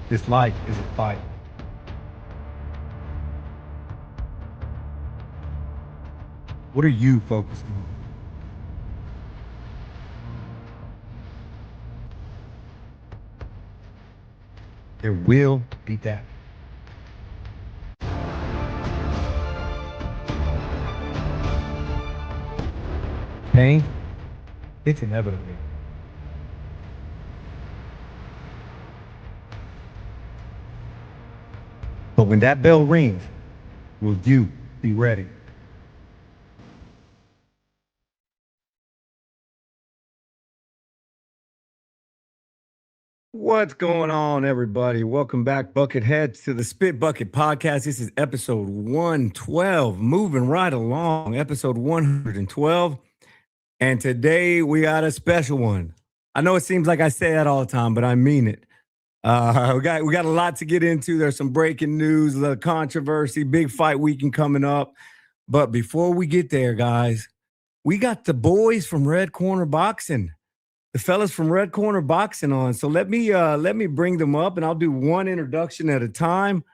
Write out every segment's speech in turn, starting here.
This life is a fight. What are you focusing on? There will be that. Pain, it's inevitable. But when that bell rings, will you be ready? What's going on, everybody? Welcome back, Bucketheads, to the Spit Bucket Podcast. This is episode 112, moving right along, episode 112. And today we got a special one. I know it seems like I say that all the time, but I mean it. We got a lot to get into. There's some breaking news, a little controversy, big fight weekend coming up. But before we get there, guys, we got the boys from Red Corner Boxing. The fellas from Red Corner Boxing on. So let me bring them up, and I'll do one introduction at a time.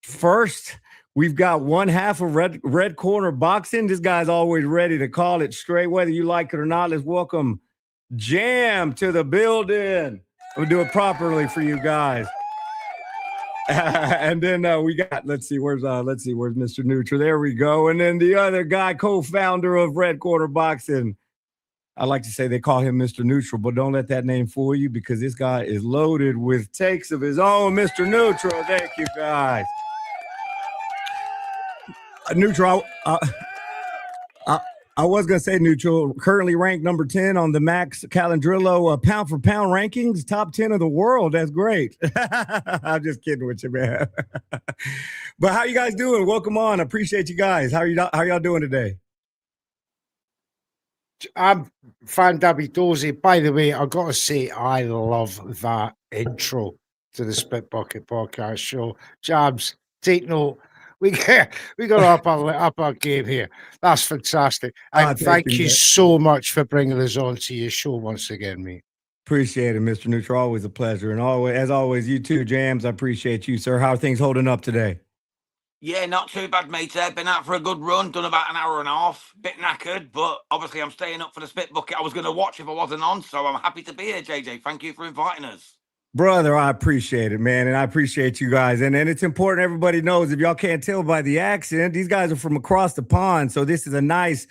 First, we've got one half of Red Corner Boxing. This guy's always ready to call it straight, whether you like it or not. Let's welcome Jam to the building. We'll do it properly for you guys. And then we got, let's see, where's Mr. Neutral? There we go. And then the other guy, co-founder of Red Corner Boxing. I like to say they call him Mr. Neutral, but don't let that name fool you because this guy is loaded with takes of his own. Mr. Neutral, thank you, guys. Neutral, I was going to say Neutral, currently ranked number 10 on the Max Calandrillo pound-for-pound rankings, top 10 of the world. That's great. I'm just kidding with you, man. But how you guys doing? Welcome on. I appreciate you guys. How y'all doing today? I'm fandabidosi. By the way, I've got to say, I love that intro to the Spit Bucket Podcast show. Jabs, take note. We got to up our game here. That's fantastic. And thank you so much for bringing us on to your show once again, mate. Appreciate it, Mr. Neutral. Always a pleasure. And as always, you too, Jams. I appreciate you, sir. How are things holding up today? Yeah, not too bad, mate. Been out for a good run, done about an hour and a half. Bit knackered, but obviously I'm staying up for the Spit Bucket. I was going to watch if I wasn't on, so I'm happy to be here, JJ. Thank you for inviting us. Brother, I appreciate it, man, and I appreciate you guys. And it's important everybody knows, if y'all can't tell by the accent, these guys are from across the pond, so this is a nice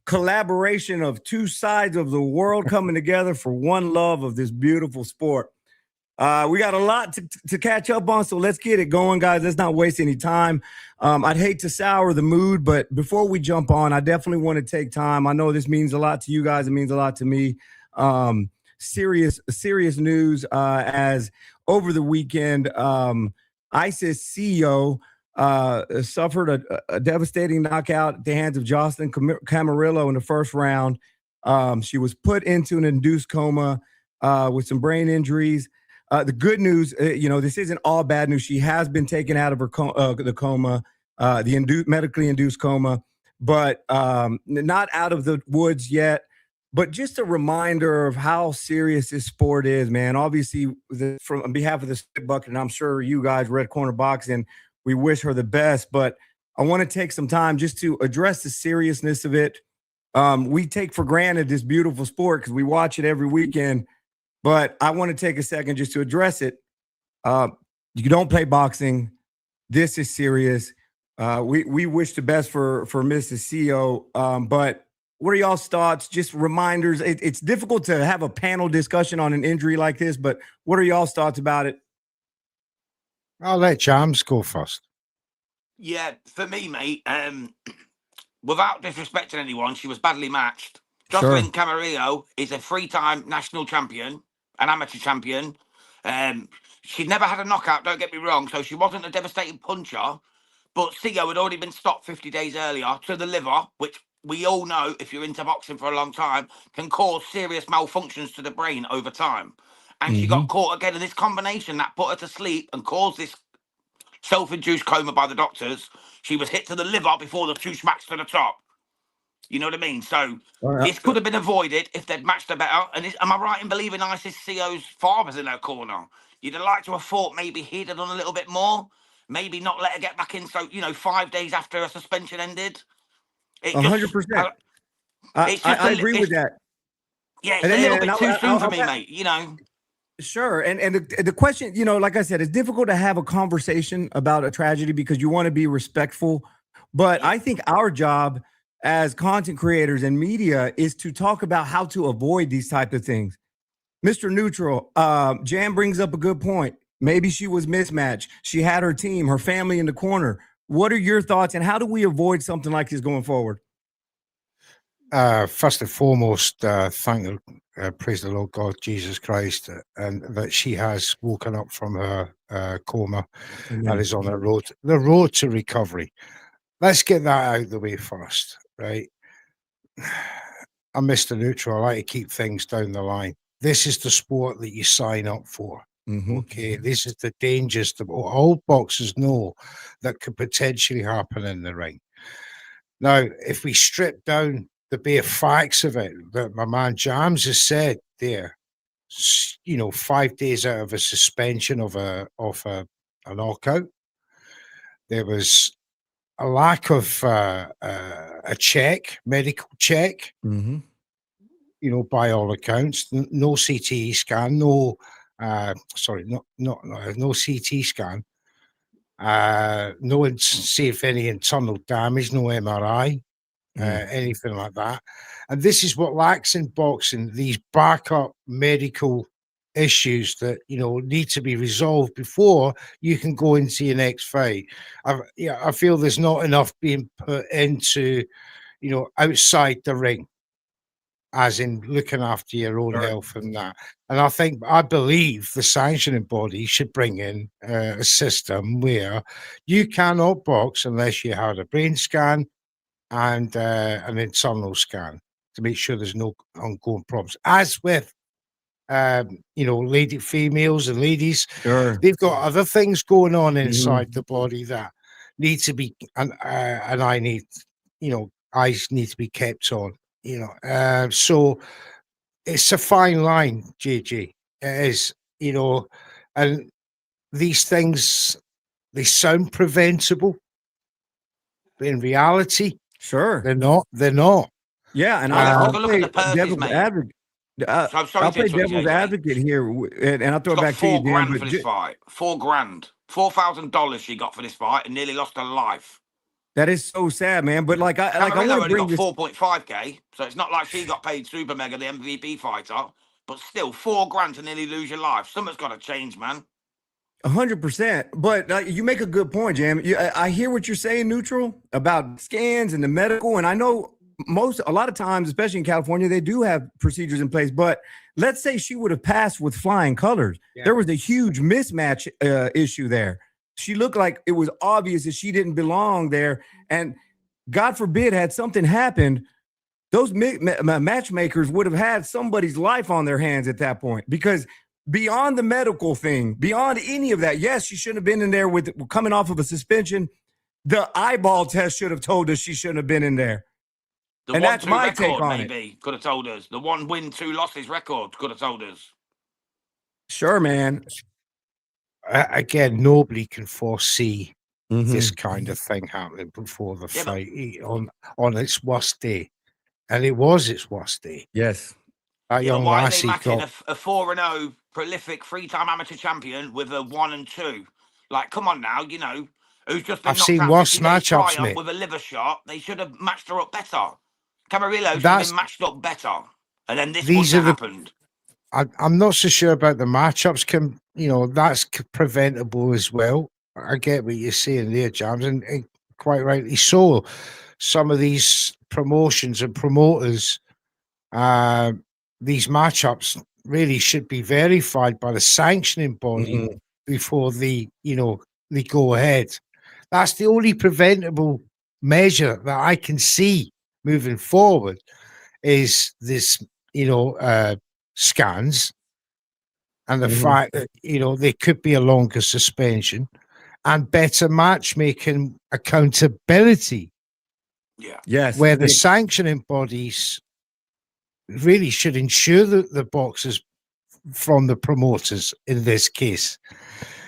collaboration of two sides of the world coming together for one love of this beautiful sport. We got a lot to catch up on, so let's get it going, guys. Let's not waste any time. I'd hate to sour the mood, but before we jump on, I definitely want to take time. I know this means a lot to you guys. It means a lot to me. Serious news as over the weekend, Isis Sio suffered a devastating knockout at the hands of Jocelyn Camarillo in the first round. She was put into an induced coma with some brain injuries. The good news, this isn't all bad news. She has been taken out of her the coma, medically induced coma, but not out of the woods yet. But just a reminder of how serious this sport is, man. Obviously, on behalf of the Spit Bucket, and I'm sure you guys, Red Corner Boxing, we wish her the best. But I want to take some time just to address the seriousness of it. We take for granted this beautiful sport because we watch it every weekend. But I want to take a second just to address it. You don't play boxing. This is serious. We wish the best for Mrs. Sio. But what are y'all's thoughts? Just reminders. It's difficult to have a panel discussion on an injury like this, but what are y'all's thoughts about it? I'll let Jams go first. Yeah, for me, mate, without disrespecting anyone, she was badly matched. Jocelyn Camarillo is a three-time national champion, an amateur champion. She'd never had a knockout, don't get me wrong, so she wasn't a devastating puncher, but Sio had already been stopped 50 days earlier to the liver, which we all know, if you're into boxing for a long time, can cause serious malfunctions to the brain over time. And she got caught again in this combination that put her to sleep and caused this self-induced coma by the doctors. She was hit to the liver before the two smacks to the top. You know what I mean? So Well, this could have been avoided if they'd matched her better. And am I right in believing Isis Sio's father's in her corner? You'd have liked to have thought maybe he'd have done a little bit more. Maybe not let her get back in. So, 5 days after her suspension ended. 100%. I agree with that. Yeah, it's a little bit too soon for me, mate. Sure. And the question, like I said, it's difficult to have a conversation about a tragedy because you want to be respectful. But I think our job as content creators and media is to talk about how to avoid these type of things. Mr. Neutral, Jam brings up a good point. Maybe she was mismatched. She had her team, her family in the corner. What are your thoughts, and how do we avoid something like this going forward? First and foremost, praise the Lord God, Jesus Christ, and that she has woken up from her coma. Amen. And is on the road to recovery. Let's get that out of the way first, right? I'm Mr. Neutral. I like to keep things down the line. This is the sport that you sign up for. Okay, this is the dangers that all boxers know that could potentially happen in the ring. Now, if we strip down the bare facts of it, that my man Jams has said there, 5 days out of a suspension of a knockout, there was a lack of a medical check, by all accounts, no CT scan, no CT scan, no see if any internal damage, no MRI, anything like that. And this is what lacks in boxing, these backup medical issues that need to be resolved before you can go into your next fight. I feel there's not enough being put into outside the ring, as in looking after your own health and that. And I believe the sanctioning body should bring in a system where you cannot box unless you had a brain scan and an internal scan to make sure there's no ongoing problems. As with females and ladies, they've got other things going on inside the body that need to be, and eyes need to be kept on. So it's a fine line, JJ. It is, and these things, they sound preventable, but in reality, they're not. Yeah, and I'll look at the purses, mate. I'll play devil's advocate here, and I'll throw it back to you, Dan. $4,000 for this fight. $4,000, $4,000 she got for this fight, and nearly lost her life. That is so sad, man. But I want to bring this 4.5K, so it's not like she got paid super mega, the MVP fighter. But still, $4,000 to nearly lose your life. Something's got to change, man. 100%. But you make a good point, Jam. I hear what you're saying, Neutral, about scans and the medical, and I know. A lot of times, especially in California, they do have procedures in place. But let's say she would have passed with flying colors. Yeah. There was a huge mismatch issue there. She looked like it was obvious that she didn't belong there. And God forbid, had something happened, those matchmakers would have had somebody's life on their hands at that point. Because beyond the medical thing, beyond any of that, yes, she shouldn't have been in there with coming off of a suspension. The eyeball test should have told us she shouldn't have been in there. And that's my take on it. Could have told us. The 1 win, 2 losses record could have told us. Sure, man. Again, nobody can foresee this kind of thing happening before the fight on its worst day. And it was its worst day. Yes. That young lassie got a 4-0 prolific 3-time amateur champion with a 1 and 2. Like, come on now, who's just been I've seen worse matchups, mate. With a liver shot. They should have matched her up better. Camarillo should have been matched up better, and then this happened. I'm not so sure about the matchups. That's preventable as well. I get what you're saying there, Jams, and quite rightly so. Some of these promotions and promoters, these matchups really should be verified by the sanctioning body before they go ahead. That's the only preventable measure that I can see moving forward is this, scans and the fact that, there could be a longer suspension and better matchmaking accountability. Yeah. Yes. where the sanctioning bodies really should ensure the boxers from the promoters in this case.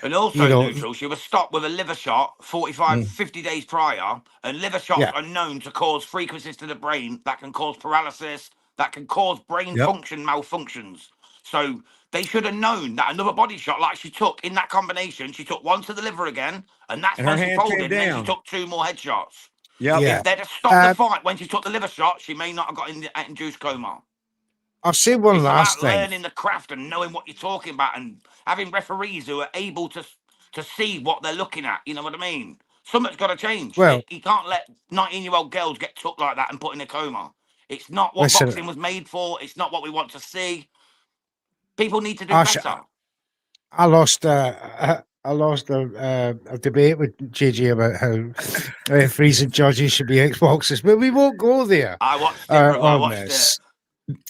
And also, You know, neutral, she was stopped with a liver shot 45, 50 days prior. And liver shots Yeah. are known to cause frequencies to the brain that can cause paralysis, that can cause brain Yep. function malfunctions. So they should have known that another body shot, like she took in that combination, she took one to the liver again, and that's And her when she hand came folded, and then she down. took 2 more headshots. Yep. Yeah. If they'd have stopped the fight when she took the liver shot, she may not have got in the induced coma. I'll say one It's last about thing. learning the craft and knowing what you're talking about and having referees who are able to see what they're looking at. You know what I mean? Something's got to change. Well, You can't let 19-year-old girls get took like that and put in a coma. It's not what listen, boxing was made for. It's not what we want to see. People need to do Ash, better. I lost a debate with JJ about how referees and judges should be Xboxers, but we won't go there. I watched it. I on watched this. it.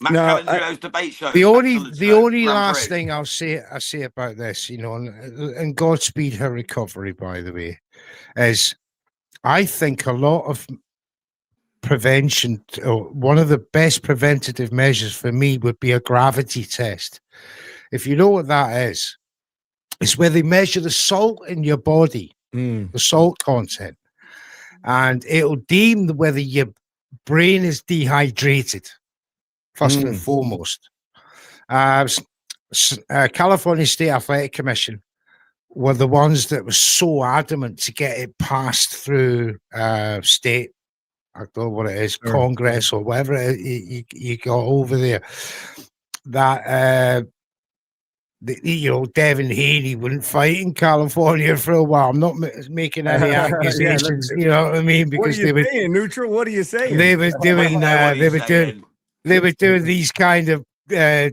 Matt Calendario's debate show. The Excellent only Grand last Prix. thing I say about this, you know, and Godspeed her recovery, by the way, is I think a lot of prevention, or one of the best preventative measures for me would be a gravity test. If you know what that is, it's where they measure the salt in your body, the salt content, and it'll deem whether your brain is dehydrated, first and foremost. California State Athletic Commission were the ones that were so adamant to get it passed through state, I don't know what it is, Congress or whatever you got over there, that you know, Devin Haney wouldn't fight in California for a while. I'm not making any accusations, you know what I mean? Because what are you saying, neutral? What are you saying? They were doing they were doing these kind of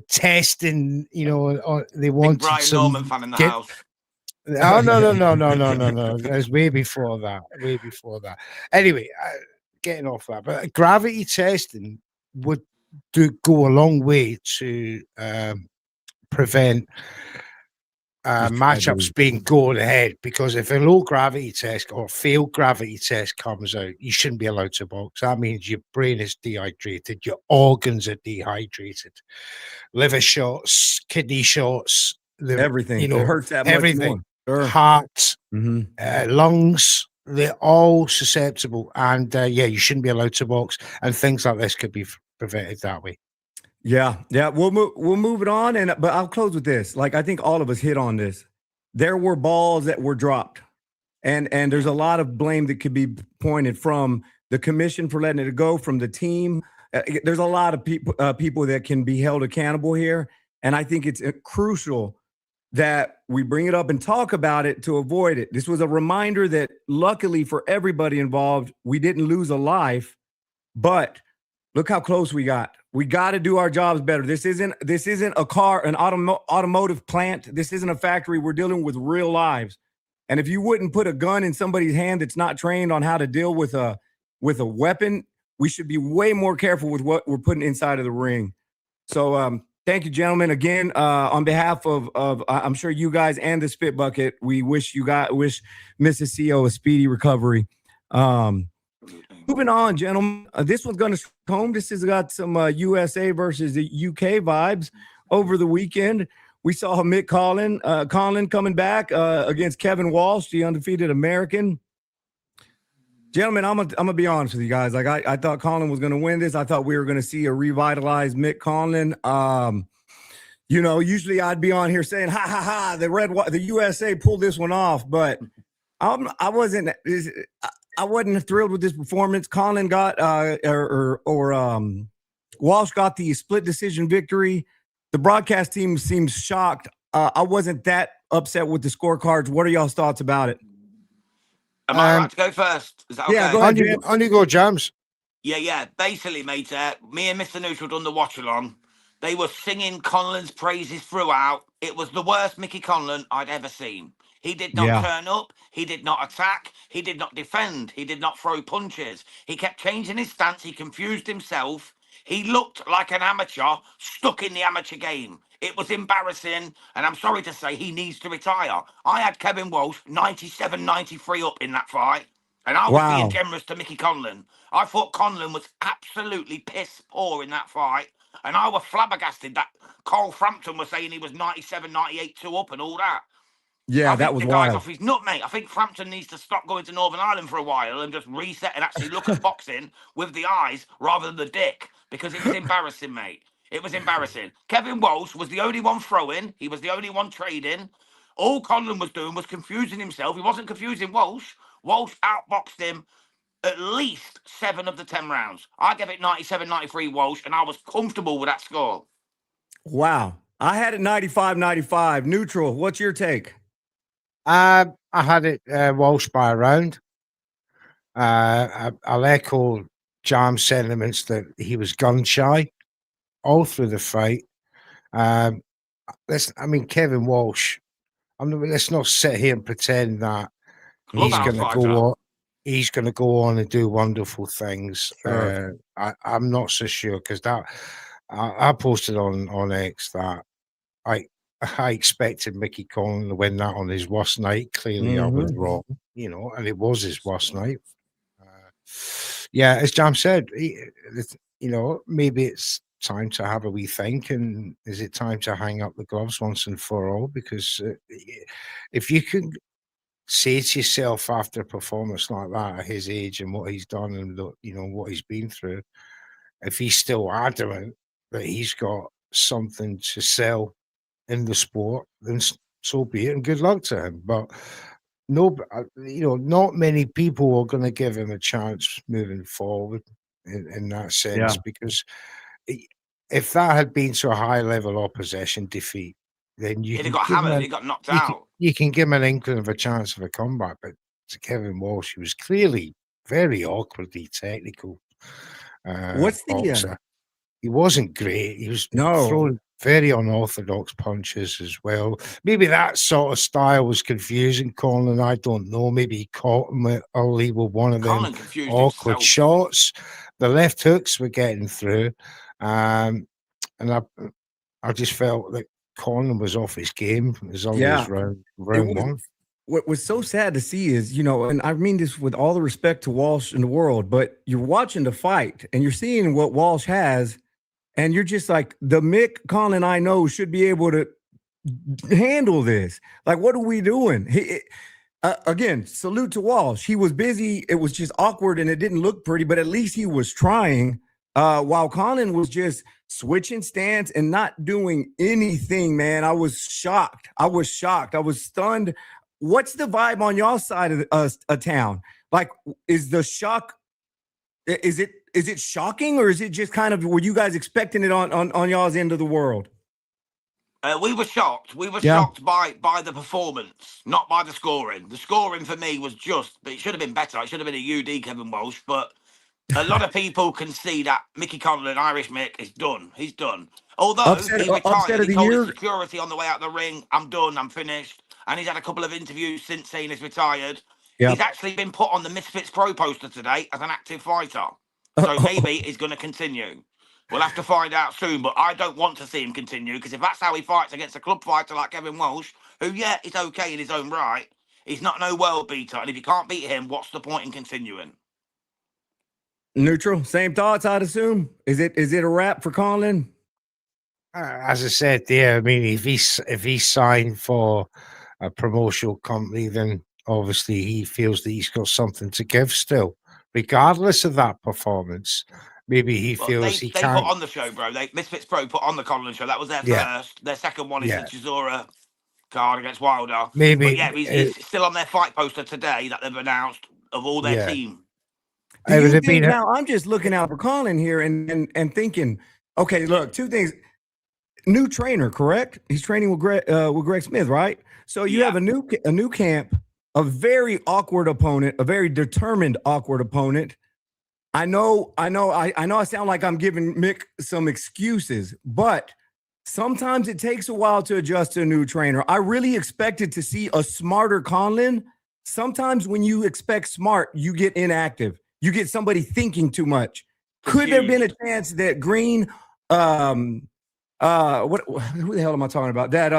testing, you know, they wanted Brian some Norman fan in the house. Oh no. It was way before that. Way before that. Anyway, getting off that, but gravity testing would go a long way to prevent matchups being going ahead, because if a low gravity test or failed gravity test comes out, you shouldn't be allowed to box. That means your brain is dehydrated, your organs are dehydrated, liver shots, kidney shots, everything. You know, it hurts that everything. Much more. Heart, lungs, they're all susceptible, and you shouldn't be allowed to box, and things like this could be prevented that way. Yeah. We'll move it on, but I'll close with this. Like, I think all of us hit on this. There were balls that were dropped, and there's a lot of blame that could be pointed from the commission for letting it go, from the team. There's a lot of people that can be held accountable here, and I think it's crucial that we bring it up and talk about it to avoid it. This was a reminder that, luckily for everybody involved, we didn't lose a life, but look how close we got. We got to do our jobs better. This isn't an automotive plant. This isn't a factory. We're dealing with real lives. And if you wouldn't put a gun in somebody's hand that's not trained on how to deal with a weapon, we should be way more careful with what we're putting inside of the ring. So thank you, gentlemen. Again, on behalf of I'm sure you guys and the Spit Bucket, we wish Mrs. Sio a speedy recovery. Moving on, gentlemen. This one's going to home. This has got some USA versus the UK vibes. Over the weekend, we saw Mick Conlan coming back against Kevin Walsh, the undefeated American. Gentlemen, I'm gonna be honest with you guys. Like, I thought Conlan was going to win this. I thought we were going to see a revitalized Mick Conlan. You know, usually I'd be on here saying, "Ha ha ha!" The USA pulled this one off, but I wasn't thrilled with this performance. Conlan got Walsh got the split decision victory. The broadcast team seems shocked. I wasn't that upset with the scorecards. What are y'all's thoughts about it? Am I right to go first? Is that okay? Yeah, go ahead. On you go, Jams. Yeah. Basically, mate, me and Mr. Neutral done the watch along. They were singing Conlan's praises throughout. It was the worst Mickey Conlan I'd ever seen. He did not turn up. He did not attack. He did not defend. He did not throw punches. He kept changing his stance. He confused himself. He looked like an amateur stuck in the amateur game. It was embarrassing, and I'm sorry to say he needs to retire. I had Kevin Walsh 97-93 up in that fight, And I was being generous to Mickey Conlan. I thought Conlan was absolutely piss poor in that fight. And I was flabbergasted that Cole Frampton was saying he was 97, 98, 2 up and all that. Yeah, that was wild. The guy's off his nut, mate. I think Frampton needs to stop going to Northern Ireland for a while and just reset and actually look at boxing with the eyes rather than the dick. Because it was embarrassing, mate. It was embarrassing. Kevin Walsh was the only one throwing. He was the only one trading. All Conlan was doing was confusing himself. He wasn't confusing Walsh. Walsh outboxed him at least 7 of the 10 rounds. I gave it 97-93 Walsh, and I was comfortable with that score. Wow. I had it 95-95. Neutral, what's your take? I had it Walsh by a round. I'll echo Jam's sentiments that he was gun shy all through the fight. Kevin Walsh, let's not sit here and pretend that he's going to go on and do wonderful things. Sure. I'm not so sure, because that I posted on X that I expected Mickey Conlan to win that on his worst night. Clearly, I was wrong, and it was his worst night. As Jam said, maybe it's time to have a wee think, and is it time to hang up the gloves once and for all? Because if you can say to yourself after a performance like that at his age and what he's done and what he's been through, if he's still adamant that he's got something to sell in the sport, then so be it, and good luck to him. But not many people are going to give him a chance moving forward in that sense, because if that had been to a high level opposition defeat, then you got hammered, he got knocked out. You can give him an inkling of a chance of a comeback, but to Kevin Walsh, he was clearly very awkwardly technical. What's the he wasn't great. He was throwing very unorthodox punches as well. Maybe that sort of style was confusing Conlan. I don't know. Maybe he caught him early with one of them awkward shots. The left hooks were getting through. And I just felt that Conlan was off his game as long as round one. What was so sad to see is, and I mean this with all the respect to Walsh in the world, but you're watching the fight and you're seeing what Walsh has, and you're just like, the Mick Conlan I know should be able to handle this. Like, what are we doing? Again, salute to Walsh. He was busy. It was just awkward and it didn't look pretty, but at least he was trying. While Conlan was just switching stance and not doing anything, man. I was shocked. I was stunned. What's the vibe on y'all side of town? Like, is the shock? Is it shocking, or is it just kind of, were you guys expecting it on y'all's end of the world? We were shocked. We were shocked by the performance, not by the scoring. The scoring for me was but it should have been better. It should have been a UD, Kevin Walsh, but a lot of people can see that Mickey Conlan, Irish Mick, is done. He's done. Although he retired, he told his security on the way out the ring, I'm done, I'm finished. And he's had a couple of interviews since saying he's retired. Yep. He's actually been put on the Misfits Pro poster today as an active fighter. So maybe he's going to continue. We'll have to find out soon, but I don't want to see him continue, because if that's how he fights against a club fighter like Kevin Walsh, who, is okay in his own right, he's not no world beater. And if you can't beat him, what's the point in continuing? Neutral, same thoughts, I'd assume. Is it a wrap for Conlan? As I said, I mean, if he's signed for a promotional company, then obviously he feels that he's got something to give still, regardless of that performance. Maybe he feels he can't. They put on the show, bro. Misfits Pro put on the Conlan show. That was their first. Their second one is the Chisora card against Wilder. Maybe, but he's still on their fight poster today that they've announced of all their team. Now I'm just looking out for Conlan here and thinking, okay, look, two things. New trainer, correct? He's training with Greg Smith, right? So you have a new camp, a very awkward opponent, a very determined awkward opponent. I know I sound like I'm giving Mick some excuses, but sometimes it takes a while to adjust to a new trainer. I really expected to see a smarter Conlan. Sometimes when you expect smart, you get inactive. You get somebody thinking too much. Could there have been a chance that Green, who the hell am I talking about? That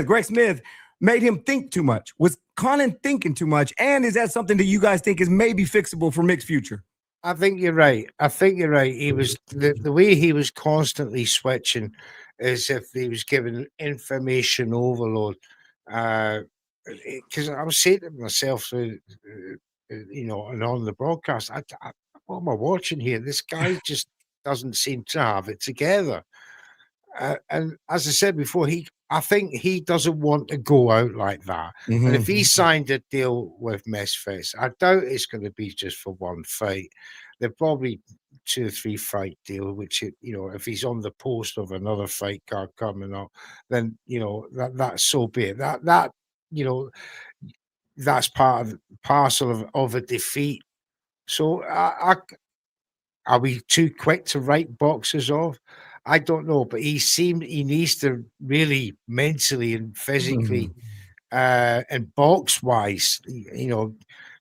Greg Smith made him think too much? Was Conlan thinking too much? And is that something that you guys think is maybe fixable for Mick's future? I think you're right. He was the way he was constantly switching, as if he was given information overload. Because I was saying to myself, and on the broadcast, what am I watching here? This guy just doesn't seem to have it together. And as I said before, I think he doesn't want to go out like that. Mm-hmm. And if he signed a deal with Misfits, I doubt it's going to be just for one fight. They're probably 2 or 3 fight deal, which, if he's on the post of another fight card coming up, then, that's so be it. That that's parcel of a defeat. So are we too quick to write boxes off? I don't know, but he needs to really mentally and physically and box wise,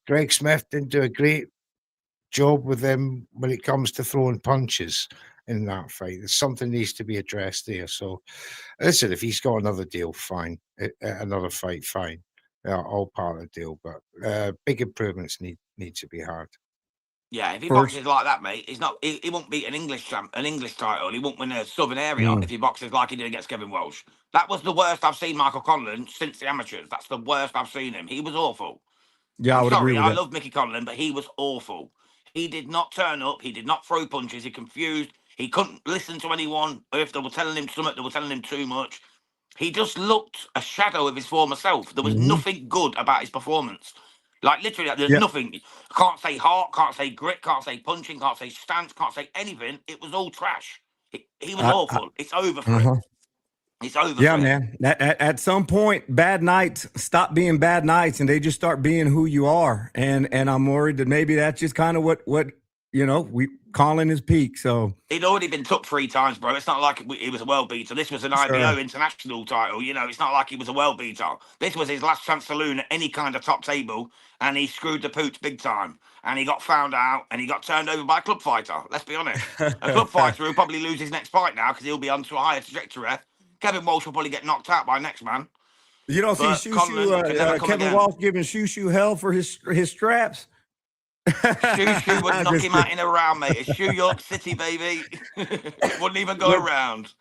Greg Smith didn't do a great job with him when it comes to throwing punches in that fight. There's something needs to be addressed there. So listen, if he's got another deal, fine. Another fight, fine. All part of the deal, but big improvements need to be had. Yeah, if he boxes like that, mate, he won't beat an English title. He won't win a Southern area if he boxes like he did against Kevin Walsh. That was the worst I've seen Michael Conlan since the amateurs. That's the worst I've seen him. He was awful. Yeah, I would agree with that. I love Mickey Conlan, but he was awful. He did not turn up. He did not throw punches. He confused. He couldn't listen to anyone. Or if they were telling him something, they were telling him too much. He just looked a shadow of his former self. There was nothing good about his performance. Like, literally, there's nothing. Can't say heart, can't say grit, can't say punching, can't say stance, can't say anything. It was all trash. He was awful. It's over for him. It's over for him. Man. At some point, bad nights stop being bad nights, and they just start being who you are. And I'm worried that maybe that's just kind of what Conlan his peak. So he'd already been took 3 times, bro. It's not like he was a world beater. This was an IBO international title. It's not like he was a world beater. This was his last chance saloon at any kind of top table, and he screwed the pooch big time. And he got found out, and he got turned over by a club fighter. Let's be honest. A club fighter will probably lose his next fight now because he'll be onto a higher trajectory. Kevin Walsh will probably get knocked out by next man. You don't see Kevin Walsh giving Shoo hell for his straps? Shoo would knock him out in a round, mate. It's New York City, baby. Wouldn't even go around.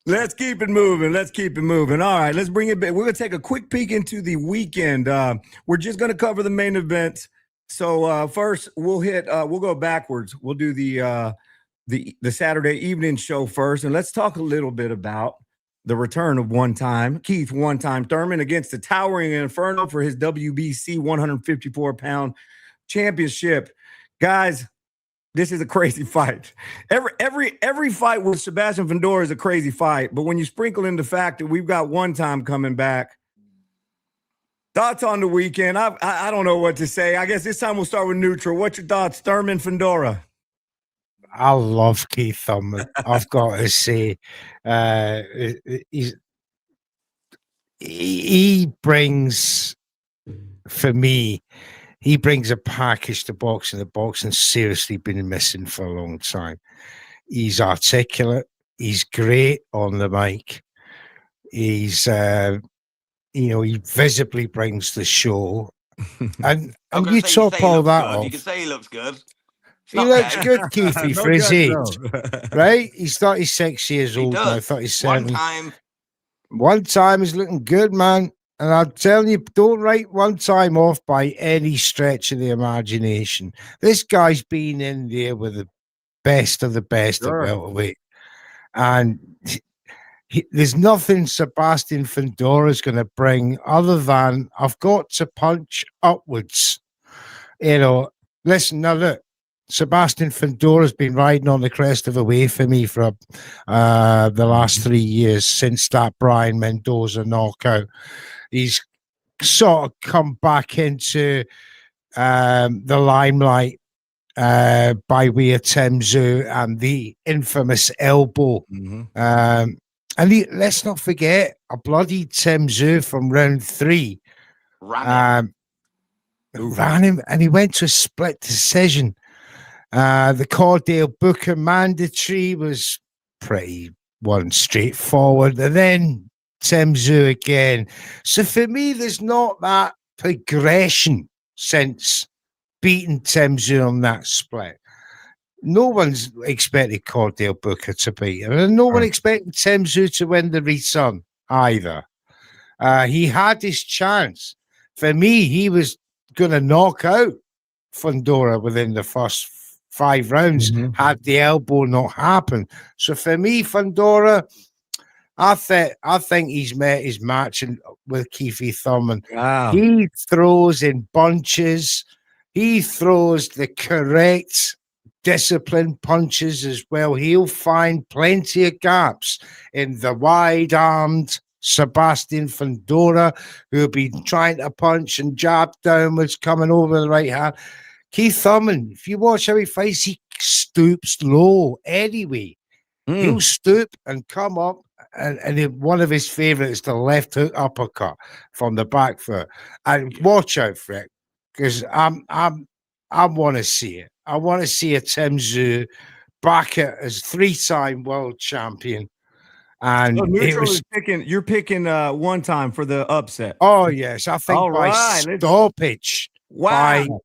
Let's keep it moving. All right, let's bring it back. We're going to take a quick peek into the weekend. We're just going to cover the main event. So first, we'll go backwards. We'll do the Saturday evening show first, and let's talk a little bit about the return of Keith Thurman against the towering Inferno for his WBC 154-pound championship. Guys, this is a crazy fight. Every fight with Sebastian Fundora is a crazy fight, but when you sprinkle in the fact that we've got coming back, thoughts on the weekend? I don't know what to say. I guess this time we'll start with neutral. What's your thoughts, Thurman Fundora? I love Keith Thurman. I've got to say, he brings, for me, a package to boxing. The boxing's seriously been missing for a long time. He's articulate. He's great on the mic. He's, he visibly brings the show. And you top all that off. You can say he looks good. He looks good, Keithy, for his age, right? He's 36 years old now, 37. One time he's looking good, man. And I'm telling you, don't write one time off by any stretch of the imagination. This guy's been in there with the best of the best at welterweight. And there's nothing Sebastian Fundora's going to bring other than, I've got to punch upwards. Listen, now look. Sebastian Fundora's been riding on the crest of a wave for me for the last 3 years since that Brian Mendoza knockout. He's sort of come back into the limelight by way of Tim Tszyu and the infamous elbow. And let's not forget a bloody Tim Tszyu from round 3 ran him, and he went to a split decision. The Cordale Booker mandatory was pretty straightforward. And then Tim Tszyu again. So for me, there's not that progression since beating Tim Tszyu on that split. No one's expected Cordell Booker to beat him, and no one expected Tim Tszyu to win the return either. He had his chance. For me, he was going to knock out Fundora within the first 5 rounds had the elbow not happened. So for me, Fundora, I think he's met his match with Keefe Thurman. Wow. He throws in bunches. He throws the correct disciplined punches as well. He'll find plenty of gaps in the wide-armed Sebastian Fundora, who'll be trying to punch and jab downwards, coming over the right hand. Keith Thurman, if you watch how he fights, he stoops low anyway. He'll stoop and come up, and one of his favorites, the left hook uppercut from the back foot. And watch out for it, because I want to see it. I want to see a Tim Tszyu back as 3-time world champion. And you're picking one time for the upset. Oh yes, I think stoppage. Wow.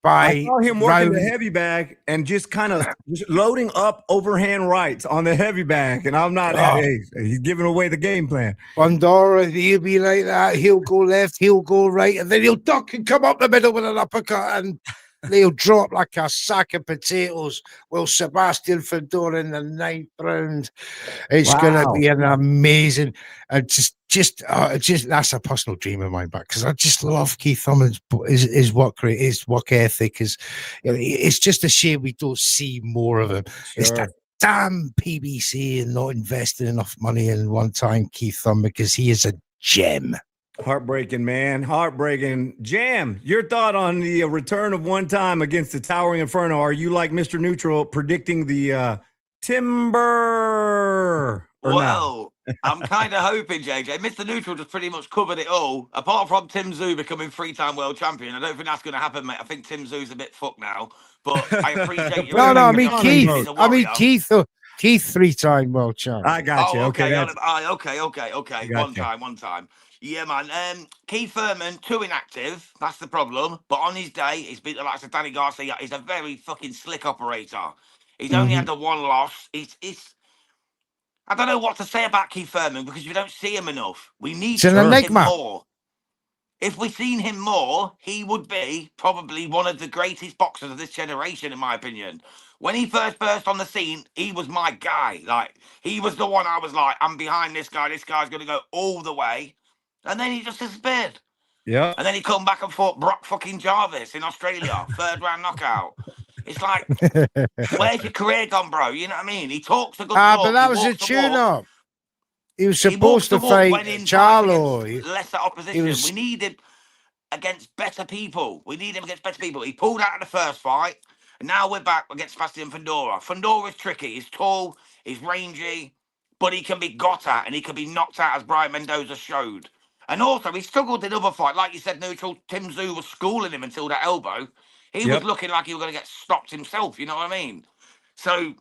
I saw him working the round. heavy bag and just kind of loading up overhand rights on the heavy bag. And I'm not, he's giving away the game plan. Fundora, he'll be like that. He'll go left, he'll go right, and then he'll duck and come up the middle with an uppercut, and they'll drop like a sack of potatoes. Well, Sebastian Fundora in the 9th round. It's going to be an amazing, just that's a personal dream of mine, because I just love Keith Thurman's his work rate, his work ethic. It's just a shame we don't see more of him. Sure. It's that damn PBC and not investing enough money in one-time Keith Thurman, because he is a gem. Heartbreaking, man. Heartbreaking. Jam, your thought on the return of one time against the Towering Inferno. Are you like Mr. Neutral predicting the Timber? Well, I'm kind of hoping, JJ. Mr. Neutral just pretty much covered it all. Apart from Tim Tszyu becoming 3-time world champion, I don't think that's going to happen, mate. I think Tim Tszyu's a bit fucked now. But I appreciate you. I mean Keith. Keith 3-time world champion. I got you. Okay. One time. Yeah, man. Keith Thurman, too inactive. That's the problem. But on his day, he's beat the likes of Danny Garcia. He's a very fucking slick operator. He's only had the one loss. I don't know what to say about Keith Thurman, because we don't see him enough. We need to see him more. If we'd seen him more, he would be probably one of the greatest boxers of this generation, in my opinion. When he first burst on the scene, he was my guy. Like, he was the one I was like, I'm behind this guy. This guy's going to go all the way. And then he just disappeared. Yeah. And then he come back and fought Brock fucking Jarvis in Australia. 3rd round knockout. It's like, where's your career gone, bro? You know what I mean? He talks a good talk. But that was a tune-up. He was supposed to fight Charlo. Lesser opposition. We need him against better people. He pulled out of the first fight. And now we're back against Sebastian Fundora. Fundora's tricky. He's tall. He's rangy. But he can be got at, and he can be knocked out, as Brian Mendoza showed. And also, he struggled in other fights. Like you said, Neutral, Tim Tszyu was schooling him until that elbow. He was looking like he was going to get stopped himself, you know what I mean? So,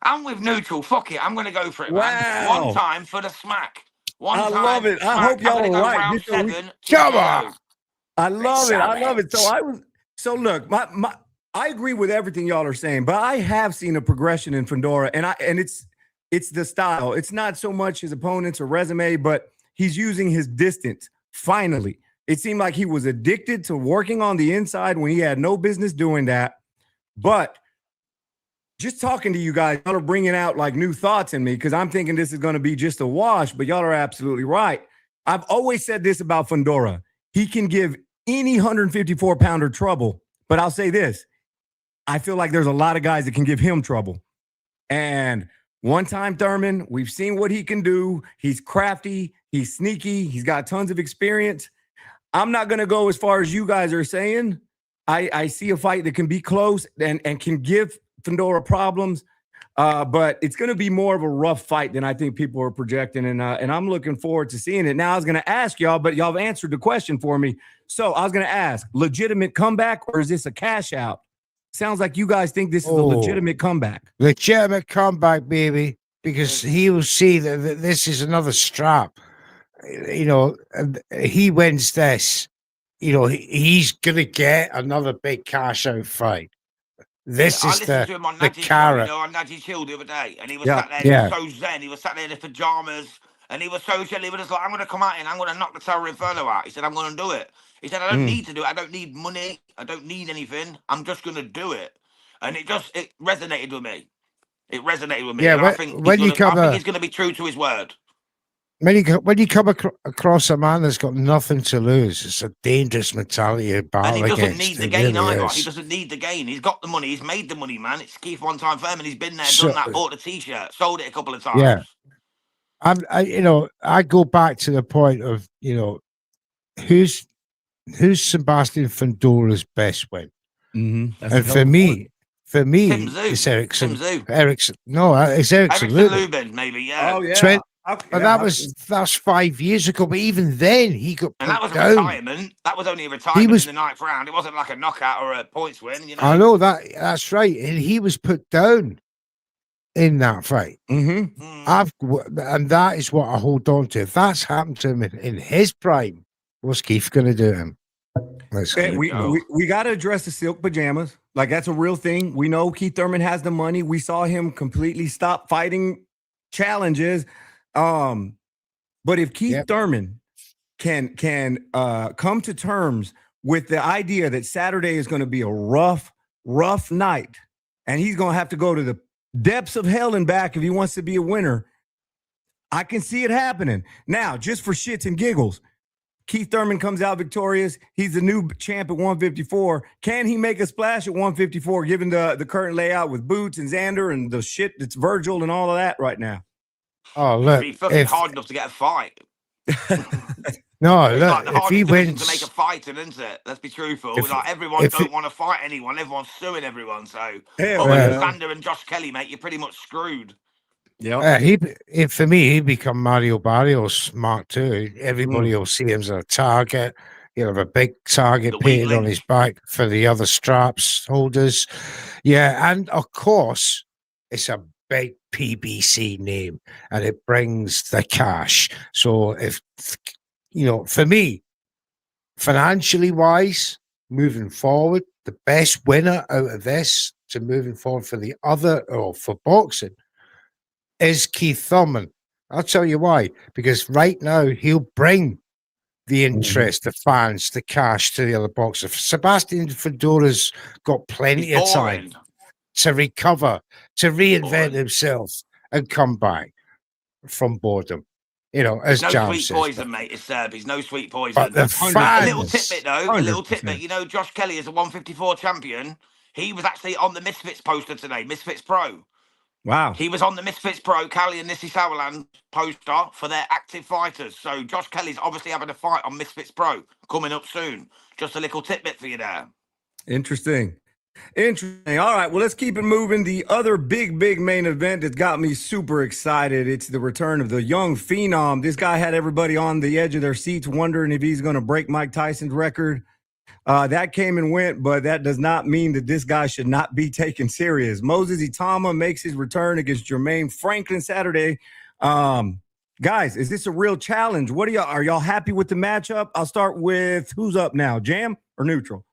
I'm with Neutral. Fuck it. I'm going to go for it, man. One time for the smack. I love it. I hope y'all are right. Come on. I love it. So look, I agree with everything y'all are saying, but I have seen a progression in Fundora, and it's the style. It's not so much his opponents or resume, but he's using his distance. Finally, it seemed like he was addicted to working on the inside when he had no business doing that. But just talking to you guys, y'all are bringing out like new thoughts in me, because I'm thinking this is going to be just a wash, but y'all are absolutely right. I've always said this about Fundora. He can give any 154-pounder trouble, but I'll say this. I feel like there's a lot of guys that can give him trouble. And one-time Thurman, we've seen what he can do. He's crafty. He's sneaky. He's got tons of experience. I'm not going to go as far as you guys are saying. I see a fight that can be close and can give Fundora problems, but it's going to be more of a rough fight than I think people are projecting, and I'm looking forward to seeing it. Now, I was going to ask y'all, but y'all have answered the question for me. So I was going to ask, legitimate comeback, or is this a cash out? Sounds like you guys think this is a legitimate comeback. Legitimate comeback, baby, because he will see that this is another strap. he wins this, he's gonna get another big cash out fight. This I is listened to him on the Nadji's show, carrot. on Nadji's Hill the other day, and he was Yeah. sat there, Yeah. he was so zen, he was sat there in his pajamas, and he was so chill, he was just like, I'm going to come out and I'm going to knock the Terror Inferno out. He said, I'm going to do it. He said, I don't need to do it, I don't need money, I don't need anything, I'm just going to do it. And it resonated with me. It resonated with me. Yeah, And I think he's going to be true to his word. When you come across a man that's got nothing to lose, it's a dangerous mentality to battle And he doesn't against. need the It gain really either. is. He doesn't need the gain. He's got the money. He's made the money, man. It's Keith one-time Thurman. He's been there, done that, bought the T-shirt, sold it a couple of times. Yeah. I go back to the point of, who's Sebastian Fundora's best win? Mm-hmm. And for me, it's Ericsson. Ericsson. No, it's Ericsson Lubin, maybe, yeah. Oh, yeah. But that's 5 years ago. But even then, he got and that was down. a retirement. That was only a retirement in the 9th round. It wasn't like a knockout or a points win. I know that's right, and he was put down in that fight. Mm-hmm. And that is what I hold on to. If that's happened to him in his prime, what's Keith going to do to him? We got to address the silk pajamas. Like, that's a real thing. We know Keith Thurman has the money. We saw him completely stop fighting challenges. But if Keith Thurman can come to terms with the idea that Saturday is going to be a rough night, and he's going to have to go to the depths of hell and back if he wants to be a winner, I can see it happening. Now, just for shits and giggles, Keith Thurman comes out victorious. He's the new champ at 154. Can he make a splash at 154, given the current layout with Boots and Xander and the shit that's Virgil and all of that right now? Oh, look. It'd be fucking hard enough to get a fight. No, it's look, like the if he wins... to make a fighting, isn't it? Let's be truthful. Everyone don't want to fight anyone. Everyone's suing everyone. So, Xander and Josh Kelly, mate, you're pretty much screwed. Yeah, for me, he'd become Mario Barrios Mark II. Everybody will see him as a target. He'll have a big target painted on his back for the other straps holders. Yeah, and of course, it's a big PBC name, and it brings the cash. So if for me, financially wise, moving forward, the best winner out of this to moving forward for the other or for boxing is Keith Thurman. I'll tell you why. Because right now he'll bring the interest, the fans, the cash to the other boxer. Sebastian Fundora's got plenty of time to recover, to reinvent himself and come back from boredom. As no Jam sweet says, poison, mate. It's Serb. He's no sweet poison. But the fans, a little tidbit, though. 100%. A little tidbit. Josh Kelly is a 154 champion. He was actually on the Misfits poster today, Misfits Pro. Wow. He was on the Misfits Pro, Cali and Nissi Sauerland poster for their active fighters. So Josh Kelly's obviously having a fight on Misfits Pro coming up soon. Just a little tidbit for you there. Interesting. All right, well, let's keep it moving. The other big main event that got me super excited, it's the return of the young phenom. This guy had everybody on the edge of their seats wondering if he's going to break Mike Tyson's record. That came and went, but that does not mean that this guy should not be taken serious. Moses Itauma makes his return against Jermaine Franklin Saturday. Guys, is this a real challenge? Are y'all happy with the matchup? I'll start with who's up now, Jam or Neutral?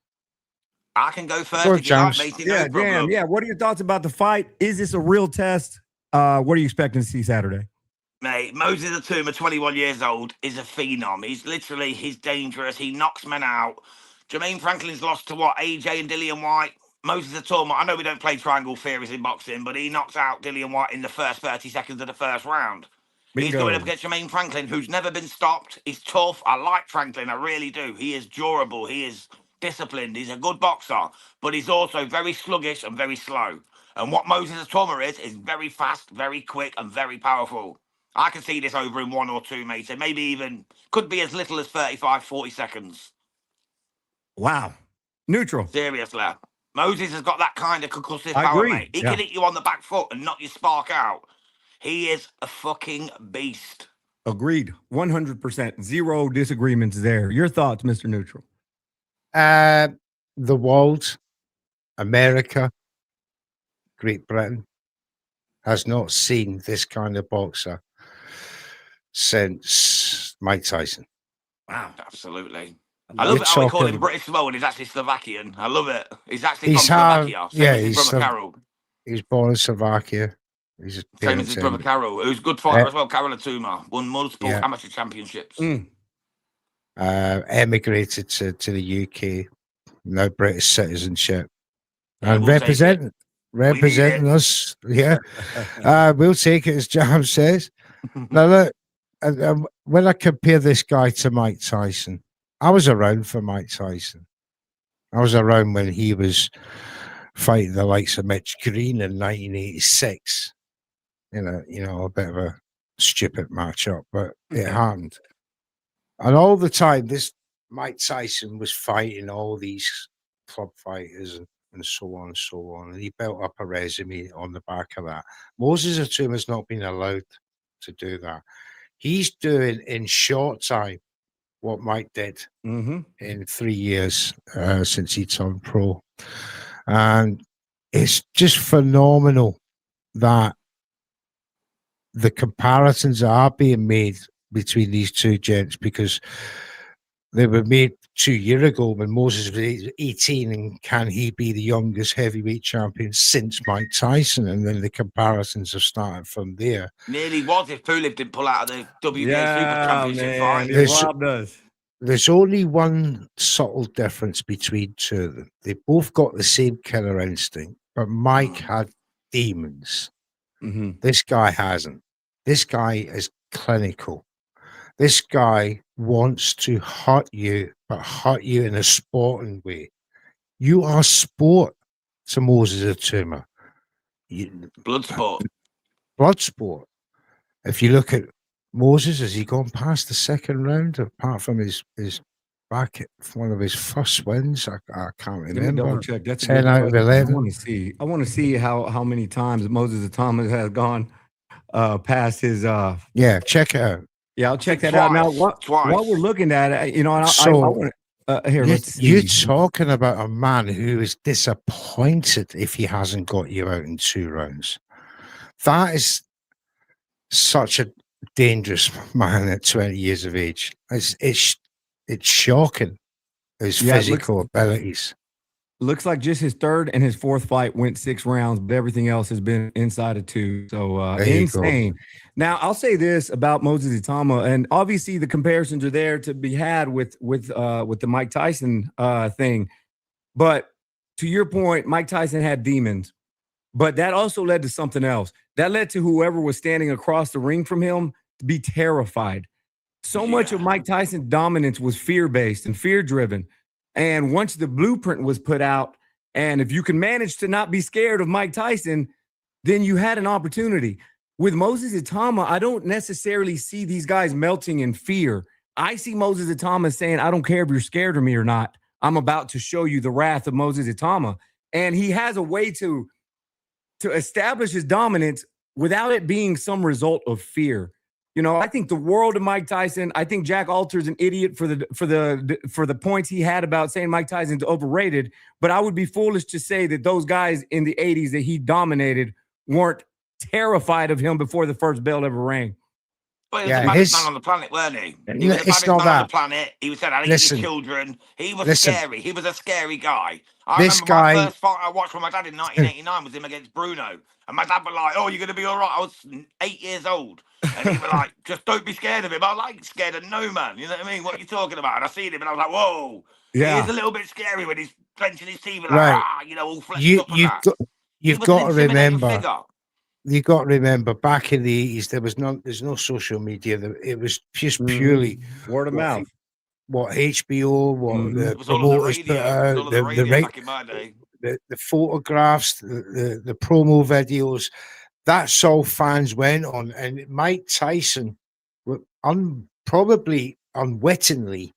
I can go first. Jam. Yeah. What are your thoughts about the fight? Is this a real test? What are you expecting to see Saturday? Mate, Moses Itauma, 21 years old, is a phenom. He's dangerous. He knocks men out. Jermaine Franklin's lost to AJ and Dillian White. Moses Itauma, I know we don't play triangle theories in boxing, but he knocks out Dillian White in the first 30 seconds of the first round. Bingo. He's going up against Jermaine Franklin, who's never been stopped. He's tough. I like Franklin. I really do. He is durable. He is disciplined. He's a good boxer, but he's also very sluggish and very slow. And what Moses Itauma is very fast, very quick, and very powerful. I can see this over in 1 or 2, mate. And maybe even could be as little as 35, 40 seconds. Wow. Neutral. Seriously. Moses has got that kind of concussive power, mate. He can hit you on the back foot and knock your spark out. He is a fucking beast. Agreed. 100%. Zero disagreements there. Your thoughts, Mr. Neutral? The world, America, Great Britain has not seen this kind of boxer since Mike Tyson. Wow. Absolutely. I love it how we call him British Samoan. He's actually Slovakian. I love it. He's actually from Slovakia. Same as his brother Carol. He's born in Slovakia. He's same as his brother Carol, who's a good fighter as well. Carol Itauma won multiple amateur championships. Emigrated to the UK, no British citizenship, and we'll representing us. Yeah, we'll take it, as Jam says. Now look, when I compare this guy to Mike Tyson, I was around for Mike Tyson. I was around when he was fighting the likes of Mitch Green in 1986. You know, a bit of a stupid matchup, but it happened. And all the time, this Mike Tyson was fighting all these club fighters and so on and so on. And he built up a resume on the back of that. Moses Itauma has not been allowed to do that. He's doing in short time what Mike did in 3 years since he turned pro. And it's just phenomenal that the comparisons are being made between these two gents, because they were made 2 years ago when Moses was 18, and can he be the youngest heavyweight champion since Mike Tyson? And then the comparisons have started from there. Nearly was if Pulev didn't pull out of the WBA Super Championship fight. There's only one subtle difference between two of them. They both got the same killer instinct, but Mike had demons. This guy hasn't. This guy is clinical. This guy wants to hurt you, but hurt you in a sporting way. You are sport to Moses Itauma. Blood sport. Blood sport. If you look at Moses, has he gone past the second round, apart from his back at one of his first wins? I can't remember. Double check. That's 10 out of 11. I want to see how many times Moses Itauma has gone past his check it out. Yeah, I'll check that out. Now, while we're looking at it, you know, and I want to here. Let's see. You're talking about a man who is disappointed if he hasn't got you out in 2 rounds. That is such a dangerous man at 20 years of age. It's shocking, his physical abilities. Looks like just his third and his fourth fight went 6 rounds, but everything else has been inside of 2. So insane. Now, I'll say this about Moses Itauma, and obviously the comparisons are there to be had with the Mike Tyson thing. But to your point, Mike Tyson had demons, but that also led to something else. That led to whoever was standing across the ring from him to be terrified. So much of Mike Tyson's dominance was fear-based and fear-driven. And once the blueprint was put out, and if you can manage to not be scared of Mike Tyson, then you had an opportunity. With Moses Itauma, I don't necessarily see these guys melting in fear. I see Moses Itauma saying, I don't care if you're scared of me or not. I'm about to show you the wrath of Moses Itauma. And he has a way to establish his dominance without it being some result of fear. You know, I think the world of Mike Tyson. I think Jack Alter's an idiot for the points he had about saying Mike Tyson's overrated. But I would be foolish to say that those guys in the 80s that he dominated weren't terrified of him before the first bell ever rang. Well, he was the baddest man on the planet, weren't he? He was the baddest man on the planet. He was said, I need his children. He was scary. He was a scary guy. I remember my first fight I watched with my dad in 1989 was him against Bruno. And my dad was like, oh, you're going to be all right. I was 8 years old. And he was like, just don't be scared of him. I like scared of no man. You know what I mean? What are you talking about? And I seen him and I was like, whoa. Yeah. He is a little bit scary when he's clenching his teeth and like, all flexed up and that. You've got to remember. You got to remember, back in the 80s, there's no social media. It was just purely word of mouth. What HBO, what the promoters put out, the photographs, the promo videos. That's all fans went on. And Mike Tyson, probably unwittingly,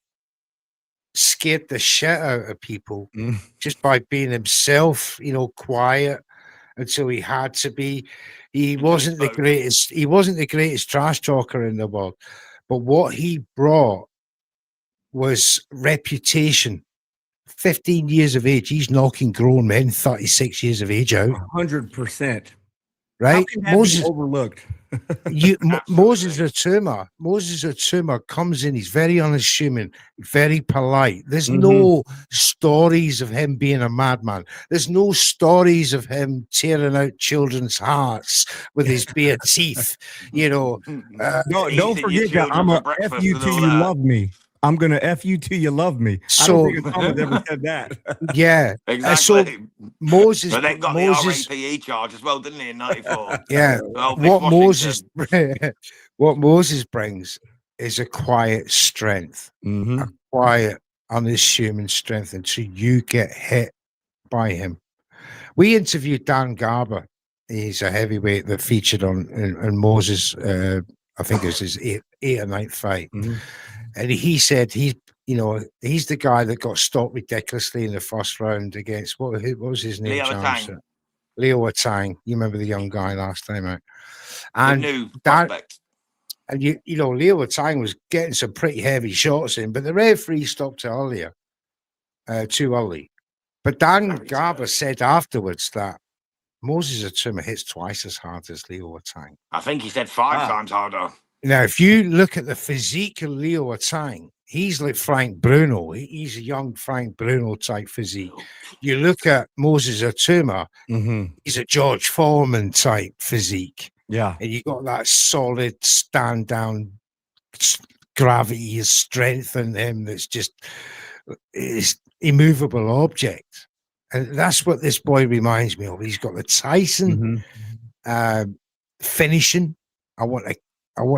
scared the shit out of people just by being himself, quiet until he had to be. He wasn't the greatest. He wasn't the greatest trash talker in the world, but what he brought was reputation. 15 years of age, he's knocking grown men 36 years of age out. 100%. Right? Moses overlooked. Moses Itauma comes in. He's very unassuming, very polite. There's no stories of him being a madman. There's no stories of him tearing out children's hearts with his bare teeth. You know, don't forget that I'm a F you till you love me. I'm gonna F you till you love me. So, I don't think Itauma's ever said that. Yeah, exactly. So Moses, but then got Moses, the RAPE charge as well, didn't he? In '94. Yeah. Well, what Moses brings is a quiet strength, a quiet, unassuming strength until you get hit by him. We interviewed Dan Garber. He's a heavyweight that featured on Moses. I think it was his eighth or ninth fight. And he said he's the guy that got stopped ridiculously in the first round against what was his name? Leo Atang. You remember the young guy last time out? And new prospect. And Leo Atang was getting some pretty heavy shots in, but the referee stopped earlier, too early. But Dan Garber said afterwards that Moses Itauma hits twice as hard as Leo Atang. I think he said 5 times harder. Now, if you look at the physique of Leo Atang, he's like Frank Bruno. He's a young Frank Bruno type physique. You look at Moses Itauma, he's a George Foreman type physique. Yeah. And you got that solid stand down gravity, strength in him that's just is immovable object. And that's what this boy reminds me of. He's got the Tyson finishing. I want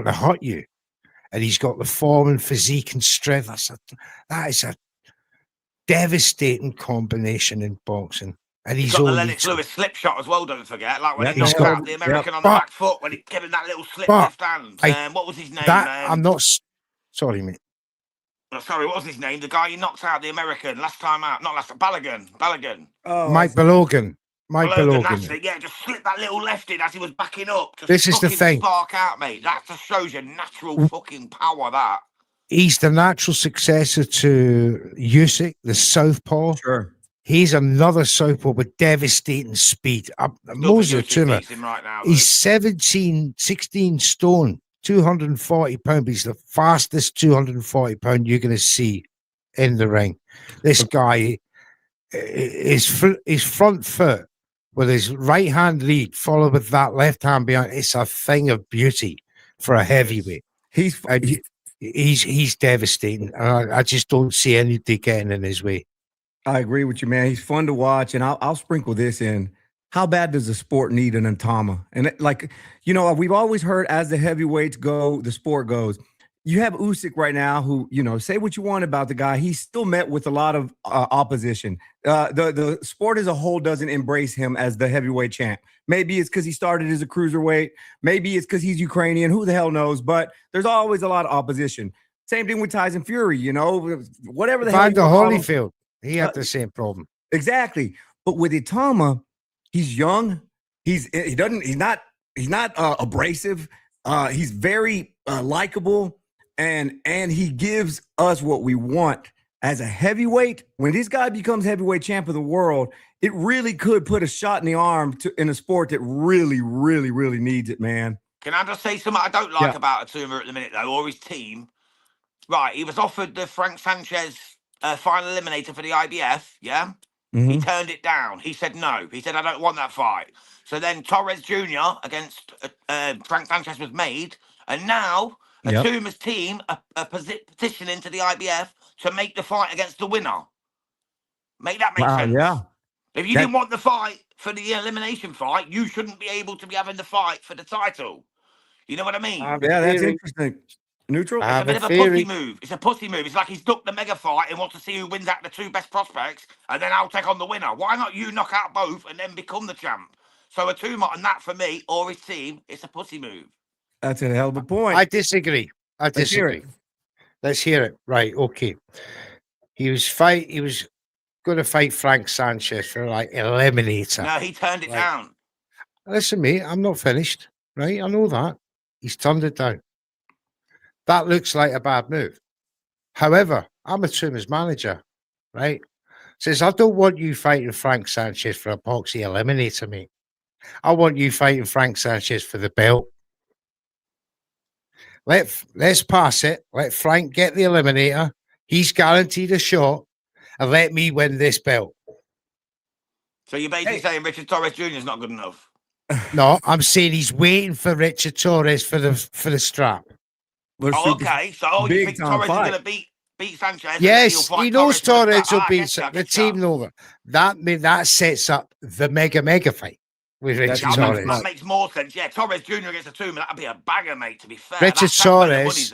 to hurt you. And he's got the form and physique and strength. That is a devastating combination in boxing. And he's got the Lennox Lewis slip shot as well, don't forget. Like when he knocked out the American on the back foot, when he gave him that little slip left hand. What was his name? I'm not... Sorry, mate. Sorry, what was his name? The guy who knocked out the American last time out. Not last time. Balogun. Oh, Mike Balogun. That's it. Yeah, just slip that little left in as he was backing up. Just this is the thing. Spark out, mate. That just shows you natural fucking power, that. He's the natural successor to Usyk, the southpaw. Sure. He's another southpaw with devastating speed. Moses Itauma, he's 16 stone, 240 pounds. He's the fastest 240 pound you're going to see in the ring. This guy, his front foot with his right hand lead, followed with that left hand behind, it's a thing of beauty for a heavyweight. He's devastating. I just don't see anybody getting in his way. I agree with you, man. He's fun to watch, and I'll sprinkle this in. How bad does the sport need an Itauma? And we've always heard as the heavyweights go, the sport goes. You have Usyk right now who, say what you want about the guy. He's still met with a lot of opposition. The sport as a whole doesn't embrace him as the heavyweight champ. Maybe it's because he started as a cruiserweight. Maybe it's because he's Ukrainian. Who the hell knows? But there's always a lot of opposition. Same thing with Tyson Fury, whatever the hell. Vander Holyfield, he had the same problem. Exactly. But with Itauma, he's young. He's not abrasive. He's very likable. And he gives us what we want as a heavyweight. When this guy becomes heavyweight champ of the world, it really could put a shot in the arm in a sport that really, really, really needs it, man. Can I just say something I don't like about Itauma at the minute, though, or his team? Right, he was offered the Frank Sanchez final eliminator for the IBF, yeah? He turned it down. He said no. He said, I don't want that fight. So then Torres Jr. against Frank Sanchez was made, and now... Itauma's team are petitioning to the IBF to make the fight against the winner. Make that make sense? Yeah. If you didn't want the fight for the elimination fight, you shouldn't be able to be having the fight for the title. You know what I mean? Yeah, that's interesting. Neutral? It's a bit of a pussy move. It's a pussy move. It's like he's ducked the mega fight and wants to see who wins out the 2 best prospects, and then I'll take on the winner. Why not you knock out both and then become the champ? So Itauma and that for me, or his team, it's a pussy move. That's a hell of a point. I disagree. Let's hear it. Right. Okay. He was going to fight Frank Sanchez for eliminator. No, he turned it down. Listen, mate, I'm not finished. Right. I know that. He's turned it down. That looks like a bad move. However, I'm Itauma's manager. Right. Says, I don't want you fighting Frank Sanchez for a boxy eliminator, mate. I want you fighting Frank Sanchez for the belt. let's pass it. Let Frank get the eliminator. He's guaranteed a shot, and let me win this belt. So you're basically saying Richard Torres Jr. is not good enough? No, I'm saying he's waiting for Richard Torres for the strap. Oh, okay, so you think Torres is going to beat Sanchez? Yes, he knows Torres will beat the team over. That sets up the mega fight with Richard Torres. That makes more sense. Yeah, Torres Jr. against the Thurman, that'd be a bagger, mate. To be fair, Richard Torres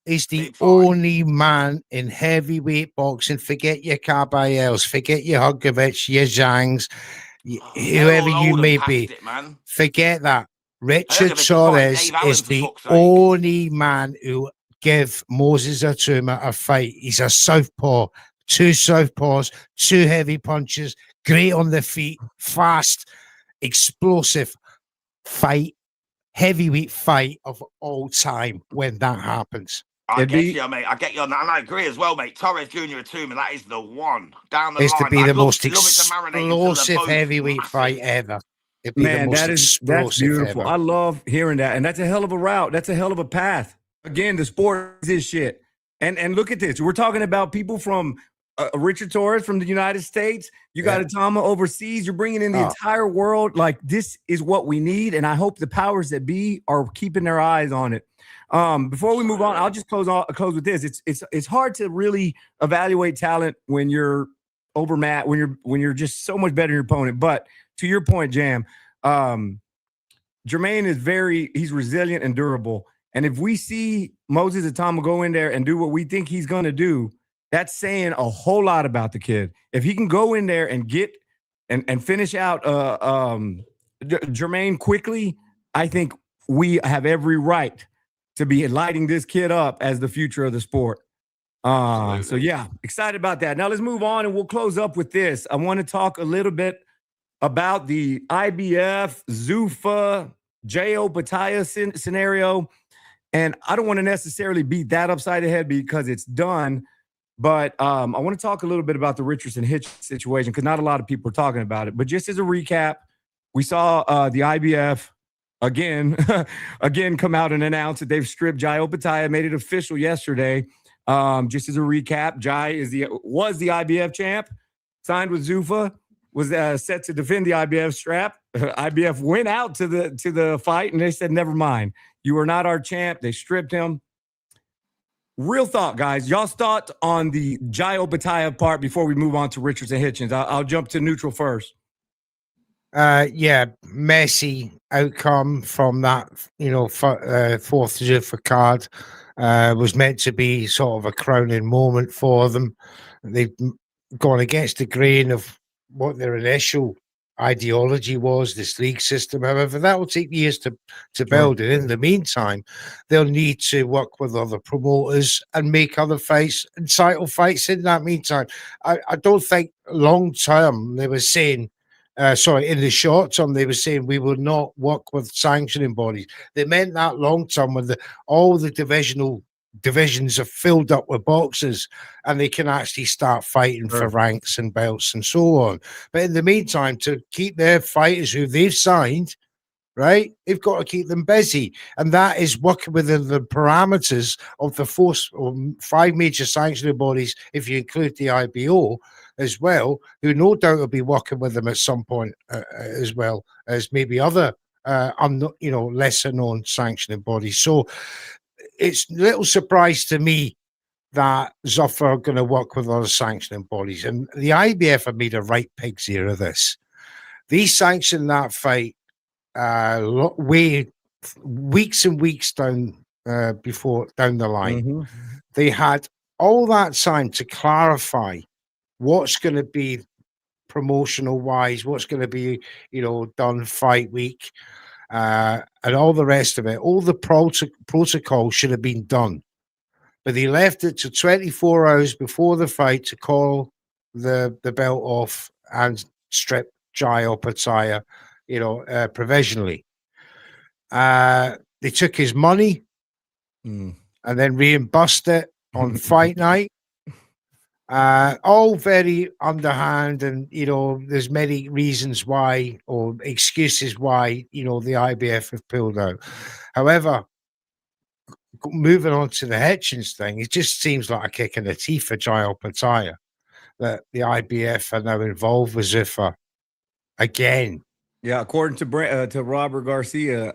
is the only man in heavyweight boxing. Forget your Caballeros, forget your Hugovic, your Zhangs, whoever you may be. Forget that. Richard Torres is the only man who give Moses Itauma a fight. He's a southpaw, 2 southpaws, 2 heavy punches, great on the feet, fast, explosive fight, heavyweight fight of all time when that happens. I get you, mate. I get you on that, and I agree as well, mate. Torres Jr. Itauma, that is the one down the line. It's to be the most explosive heavyweight fight ever. Man, that's beautiful. I love hearing that, and that's a hell of a route. That's a hell of a path. Again, the sport is this shit, and look at this. We're talking about people from Richard Torres from the United States. You got Itauma overseas. You're bringing in the entire world. Like, this is what we need, and I hope the powers that be are keeping their eyes on it. Before we move on, I'll just close with this. It's hard to really evaluate talent when you're overmatched, when you're just so much better than your opponent. But to your point, Jam, Jermaine is he's resilient and durable. And if we see Moses Itauma go in there and do what we think he's going to do, that's saying a whole lot about the kid. If he can go in there and get and finish out Jermaine quickly, I think we have every right to be lighting this kid up as the future of the sport. So yeah, excited about that. Now let's move on, and we'll close up with this. I want to talk a little bit about the IBF, Zuffa, J.O. Pataya scenario. And I don't want to necessarily beat that upside the head because it's done. But I want to talk a little bit about the Richardson Hitch situation because not a lot of people are talking about it. But just as a recap, we saw the IBF again come out and announce that they've stripped J.O. Pataya, made it official yesterday. Just as a recap, Jai was the IBF champ, signed with Zuffa, was set to defend the IBF strap. IBF went out to the fight, and they said, never mind. You are not our champ. They stripped him. Real thought, guys. Y'all's thought on the J.O. Pataya part before we move on to Richardson Hitchens. I'll jump to neutral first. Messy outcome from that, fourth Zuffa card. Was meant to be sort of a crowning moment for them. They've gone against the grain of what their initial ideology was, this league system. However, that will take years to build it. In the meantime, they'll need to work with other promoters and make other fights and title fights in that meantime. I don't think long term they were saying, in the short term, they were saying we will not work with sanctioning bodies. They meant that long term when all the divisions are filled up with boxers and they can actually start fighting for ranks and belts and so on. But in the meantime, to keep their fighters who they've signed, right, they've got to keep them busy. And that is working within the parameters of the 5 major sanctioning bodies, if you include the IBO as well, who no doubt will be working with them at some point as well as maybe other lesser known sanctioning bodies. So it's a little surprise to me that Zuffa are going to work with other sanctioning bodies, and the IBF have made a right pig's ear of this. They sanctioned that fight weeks and weeks down the line. Mm-hmm. They had all that time to clarify what's going to be promotional wise, what's going to be, done fight week, and all the rest of it. All the protocol should have been done, but they left it to 24 hours before the fight to call the belt off and strip J.O. Pataya, provisionally. They took his money and then reimbursed it on fight night. All very underhand, and there's many reasons why, or excuses why, the IBF have pulled out. However, moving on to the Hitchens thing, it just seems like a kick in the teeth for Jael Pattaya that the IBF are now involved with Zuffa again. Yeah, according to Robert Garcia.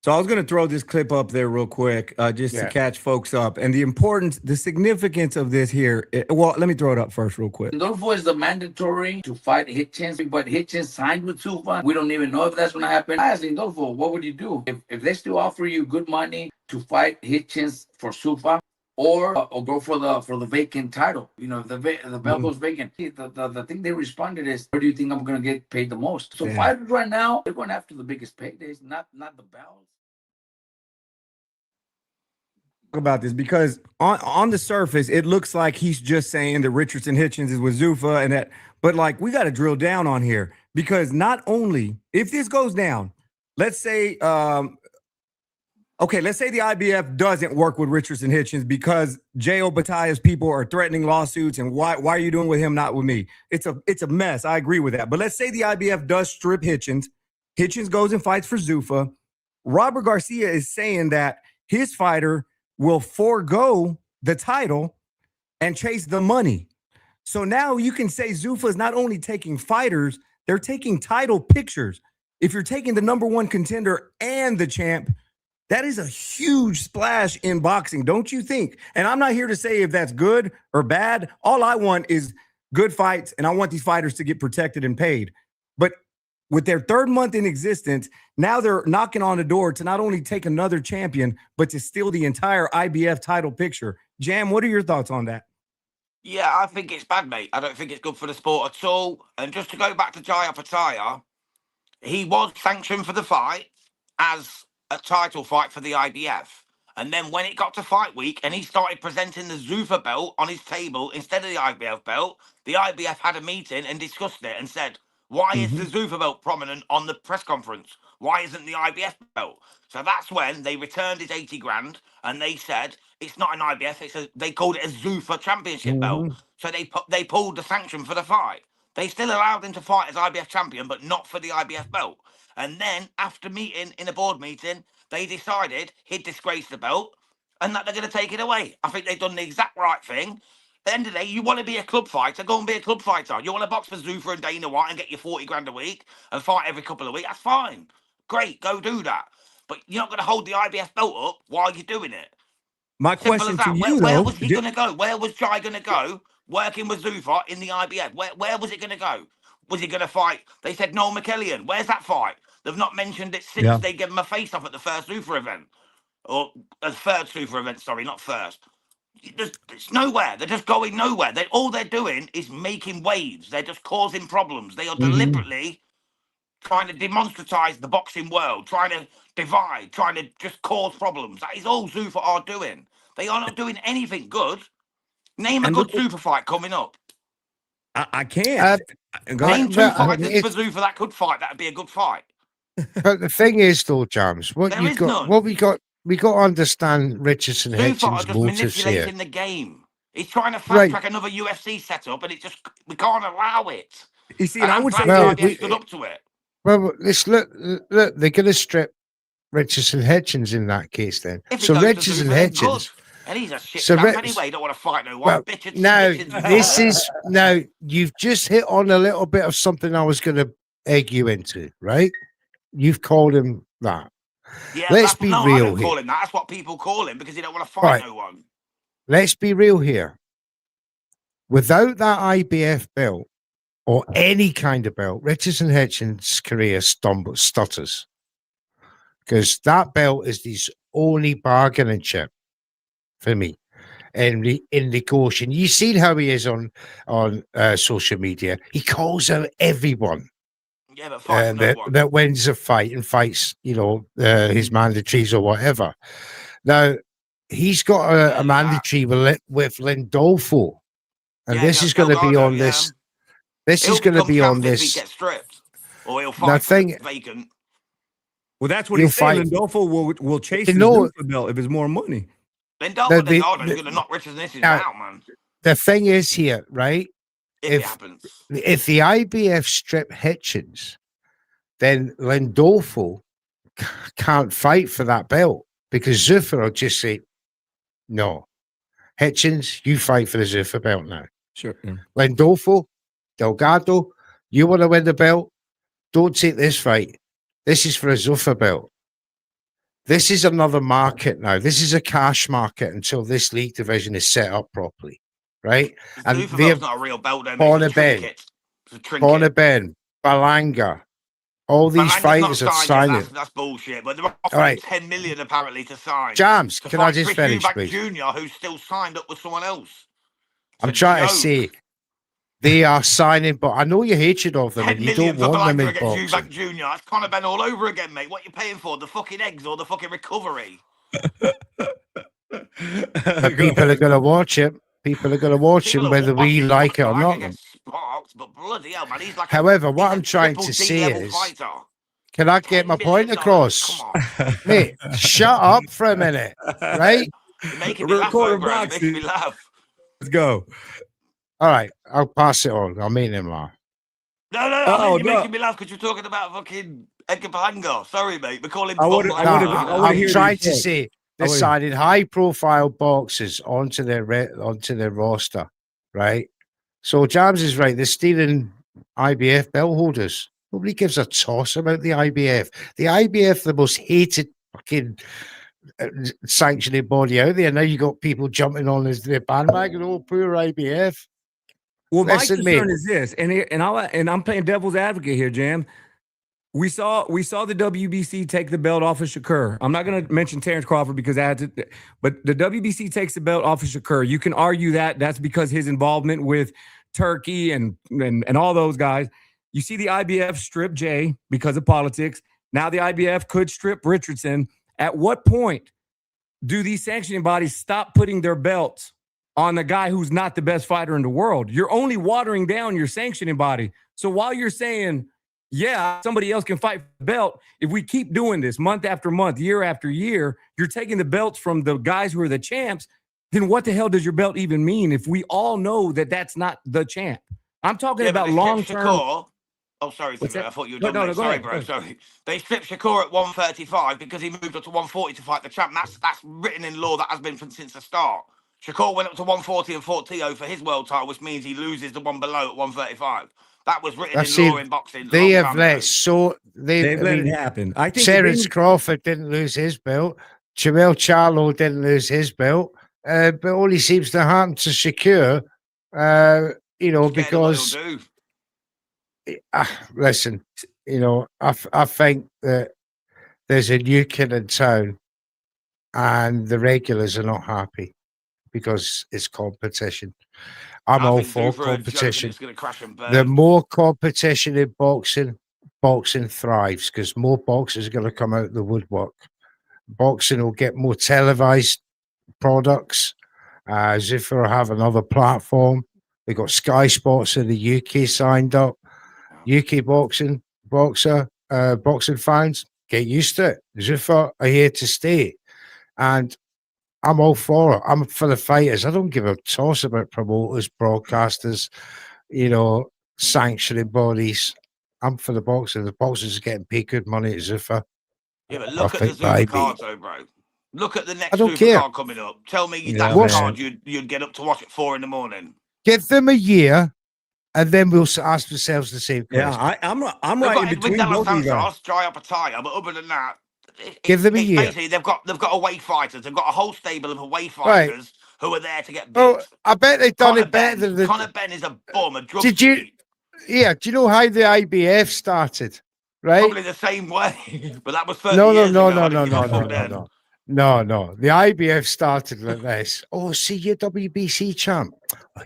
So I was going to throw this clip up there real quick, just to catch folks up, and the significance of this here. Well, let me throw it up first real quick. Rodolfo is the mandatory to fight Hitchens, but Hitchens signed with Zuffa. We don't even know if that's going to happen. I asked Rodolfo, what would you do if they still offer you good money to fight Hitchens for Zuffa? Or go for the vacant title. If the belt goes vacant. The thing they responded is, where do you think I'm going to get paid the most? So fighters right now, they're going after the biggest paydays, not the belts. About this, because on the surface it looks like he's just saying that Richardson Hitchens is with Zuffa and that, but like we got to drill down on here, because not only if this goes down, let's say let's say the IBF doesn't work with Richardson Hitchens because Jael Pattaya's people are threatening lawsuits, and why are you doing with him, not with me? It's a mess. I agree with that. But let's say the IBF does strip Hitchens goes and fights for Zuffa. Robert Garcia is saying that his fighter will forego the title and chase the money. So now you can say Zuffa is not only taking fighters, they're taking title pictures. If you're taking the number one contender and the champ, that is a huge splash in boxing, don't you think? And I'm not here to say if that's good or bad. All I want is good fights, and I want these fighters to get protected and paid. But with their third month in existence, now they're knocking on the door to not only take another champion, but to steal the entire IBF title picture. Jam, what are your thoughts on that? Yeah, I think it's bad, mate. I don't think it's good for the sport at all. And just to go back to Jael Pattaya, he was sanctioned for the fight as a title fight for the IBF. And then when it got to fight week and he started presenting the Zuffa belt on his table instead of the IBF belt, the IBF had a meeting and discussed it and said, why is the Zuffa belt prominent on the press conference? Why isn't the IBF belt? So that's when they returned his 80 grand and they said, it's not an IBF, they called it a Zuffa championship belt. So they pulled the sanction for the fight. They still allowed him to fight as IBF champion, but not for the IBF belt. And then after meeting in a board meeting, they decided he'd disgraced the belt and that they're going to take it away. I think they've done the exact right thing. At the end of the day, you want to be a club fighter, go and be a club fighter. You want to box for Zuffa and Dana White and get your 40 grand a week and fight every couple of weeks, that's fine. Great, go do that. But you're not going to hold the IBF belt up while you're doing it. My question to you, where was he going to go? Where was Jai going to go working with Zuffa in the IBF? Where was it going to go? Was he going to fight? They said Noel McKellian. Where's that fight? They've not mentioned it since they gave him a face-off at the first Zuffa event. Or the third Zuffa event, sorry, not first. It's nowhere. They're just going nowhere. All they're doing is making waves. They're just causing problems. They are deliberately trying to demonstratize the boxing world, trying to divide, trying to just cause problems. That is all Zuffa are doing. They are not doing anything good. Name a good Zuffa fight coming up. I can't. Name two fighters for Zuffa that could fight. That would be a good fight. But the thing is, though, Jams, we got to understand Richardson Hitchens' motives here. Manipulating the game. He's trying to fast track another UFC setup, and we can't allow it. You see, and I would say we stood up to it. Well, let's look. They're going to strip Richardson Hitchens in that case, then. So Richardson Hitchens. And he's a shit anyway. Don't want to fight no one. Now you've just hit on a little bit of something I was going to egg you into, right? You've called him that. Yeah, let's be real I don't here. Call him that. That's what people call him because he don't want to fight no one. Let's be real here. Without that IBF belt or any kind of belt, Richardson Hitchens' career stutters, because that belt is his only bargaining chip for me in negotiation. You've seen how he is on social media. He calls out everyone. Yeah, but that wins a fight and fights, his mandatories or whatever. Now, he's got a mandatory with Lindolfo, and this is going to be on this. This is going to be on this. If he gets stripped, or he'll fight vacant. Well, that's what he's saying. Lindolfo will chase the belt if it's more money. Lindolfo's going to knock Richardson out, man. the thing is here, right? If it happens. If the IBF strip Hitchens, then Lindolfo can't fight for that belt because Zuffa will just say, no, Hitchens, you fight for the Zuffa belt now. Sure. Yeah. Lindolfo, Delgado, you want to win the belt? Don't take this fight. This is for a Zuffa belt. This is another market now. This is a cash market until this league division is set up properly, right? And Zuffa belt's not a real belt, though. Bonabin, Balanga, all these fighters are signing. That's bullshit. But they're offering 10 million apparently to sign. Jams, can I just Chris finish, Eubank please? Jr., who's still signed up with someone else. I'm trying to say they are signing, but I know your hatred of them and you don't want them in boxing. Eubank Jr. That's Conor Ben all over again, mate. What are you paying for? The fucking eggs or the fucking recovery? But people are going to watch it. People are going to watch him whether we like it or not. Sparked, but bloody hell, man, he's like however, what I'm trying to say is, can I get my point across? Mate, shut up for a minute, right? You're making me laugh, bro. You're making me laugh. Let's go. All right, I'll pass it on. I'll make him laugh. No, you're making me laugh because you're talking about fucking Edgar Berlanga. Sorry, mate. We're calling. I'm trying to say they signed high-profile boxers onto their roster, right? So Jams is right. They're stealing IBF belt holders. Nobody gives a toss about the IBF. The IBF, the most hated fucking sanctioning body out there. Now you got people jumping on their bandwagon. Oh, poor IBF. Well, my concern is this, and I'm playing devil's advocate here, Jam. We saw the WBC take the belt off of Shakur. I'm not going to mention Terrence Crawford because I had to, but the WBC takes the belt off of Shakur. You can argue that that's because his involvement with Turkey and all those guys. You see the IBF strip Jay because of politics. Now the IBF could strip Richardson. At what point do these sanctioning bodies stop putting their belts on the guy who's not the best fighter in the world? You're only watering down your sanctioning body. So while you're saying, yeah, somebody else can fight for the belt, if we keep doing this month after month, year after year, you're taking the belts from the guys who are the champs, then what the hell does your belt even mean if we all know that that's not the champ? I'm talking about long-term. Oh, sorry, I thought you were done. No, sorry, bro. Sorry. They stripped Shakur at 135 because he moved up to 140 to fight the champ. That's written in law. That has been since the start. Shakur went up to 140 and fought Tio for his world title, which means he loses the one below at 135. That was written in law in boxing. They have let it happen. I think Terence Crawford didn't lose his belt. Jamel Charlo didn't lose his belt. But only seems to happen to Shakur, because listen, I think that there's a new kid in town and the regulars are not happy because it's competition. I'm all for competition. The more competition in boxing thrives because more boxers are going to come out the woodwork. Boxing will get more televised products. Zuffa will have another platform. They got Sky Sports in the UK signed up. UK boxing fans, get used to it. Zuffa are here to stay. And I'm all for it. I'm for the fighters. I don't give a toss about promoters, broadcasters, sanctioning bodies. I'm for the boxers. The boxers are getting paid good money at Zuffa. Yeah, but look at the Zuffa card, though, bro. Look at the next Zuffa card coming up. Tell me that's the card you'd get up to watch at 4 a.m. Give them a year, and then we'll ask ourselves the same question. Yeah, I'm right in between both of you guys. Dry up a tire, but other than that, give them a year. Basically, they've got away fighters. They've got a whole stable of away fighters who are there to get beat. Oh, I bet they've done it better than Conor Ben is a bum, a drug. Yeah, do you know how the IBF started? Right, probably the same way, but that was 30 No. The IBF started like this. Oh, see, your WBC champ.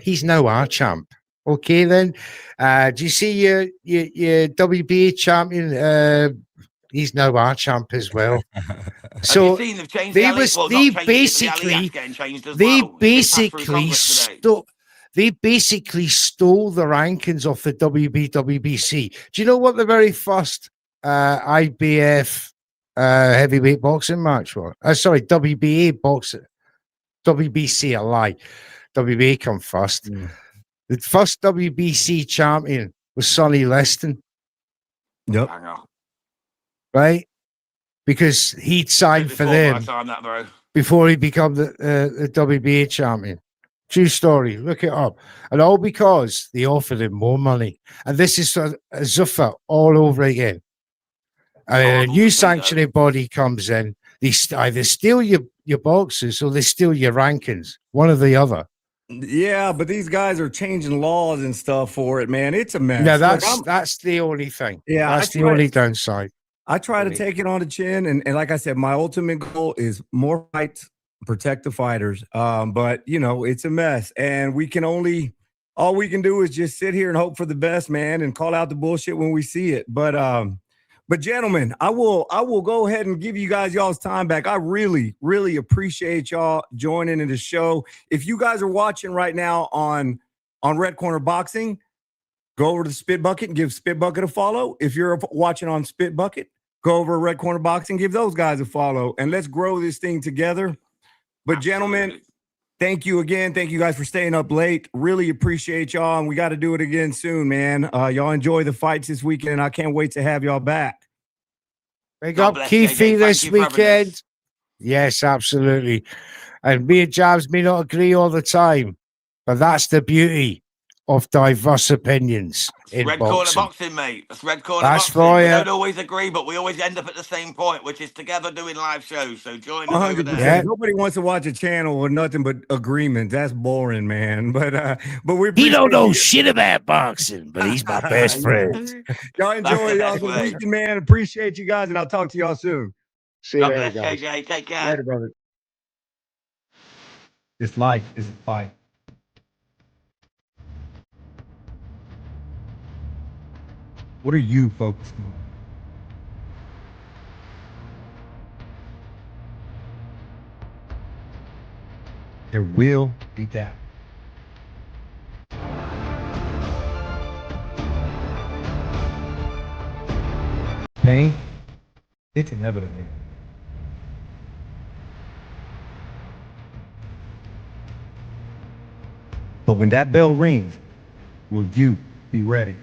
He's now our champ. Okay, then. Do you see your WBA champion? He's now our champ as well. So they basically stole the rankings off the WBC. Do you know what the very first IBF heavyweight boxing match was? Sorry, WBA boxing. WBC, a lie. WBA come first. The first WBC champion was Sonny Liston, Yep. Hang on. right? Because he'd signed for Before my them time, that, bro. before he became the WBA champion. True story. Look it up. And all because they offered him more money. And this is a Zuffa all over again. A new sanctioning body comes in. They either steal your boxes or they steal your rankings. One or the other. Yeah, but these guys are changing laws and stuff for it, man. It's a mess. Yeah, Look, that's the only thing. Yeah, That's the only downside. I try to take it on the chin, and like I said, my ultimate goal is more fights, protect the fighters. But you know, it's a mess, and all we can do is just sit here and hope for the best, man, and call out the bullshit when we see it. But gentlemen, I will go ahead and give you guys y'all's time back. I really, really appreciate y'all joining in the show. If you guys are watching right now on Red Corner Boxing, go over to Spit Bucket and give Spit Bucket a follow. If you're watching on Spit Bucket, go over to Red Corner Boxing, give those guys a follow, and let's grow this thing together. But gentlemen, thank you again. Thank you guys for staying up late. Really appreciate y'all, and we got to do it again soon, man. Y'all enjoy the fights this weekend, and I can't wait to have y'all back. Big up Keefe this weekend. Yes, absolutely. And me and Jabs may not agree all the time, but that's the beauty of diverse opinions in Red boxing. Corner Boxing, mate. That's Red Corner That's Boxing. for We you. don't always agree, but we always end up at the same point, which is together doing live shows. So join us over 100%. there. Nobody wants to watch a channel with nothing but agreement. That's boring, man. But we He don't appreciate know you. shit about boxing, but he's my best friend. Y'all enjoy y'all's weekend, man. Appreciate you guys, and I'll talk to y'all soon. See you God later, bless, guys. KJ. Take care. Later, brother. It's life. It's a fight. What are you focusing on? There will be that. Pain, it's inevitable. But when that bell rings, will you be ready?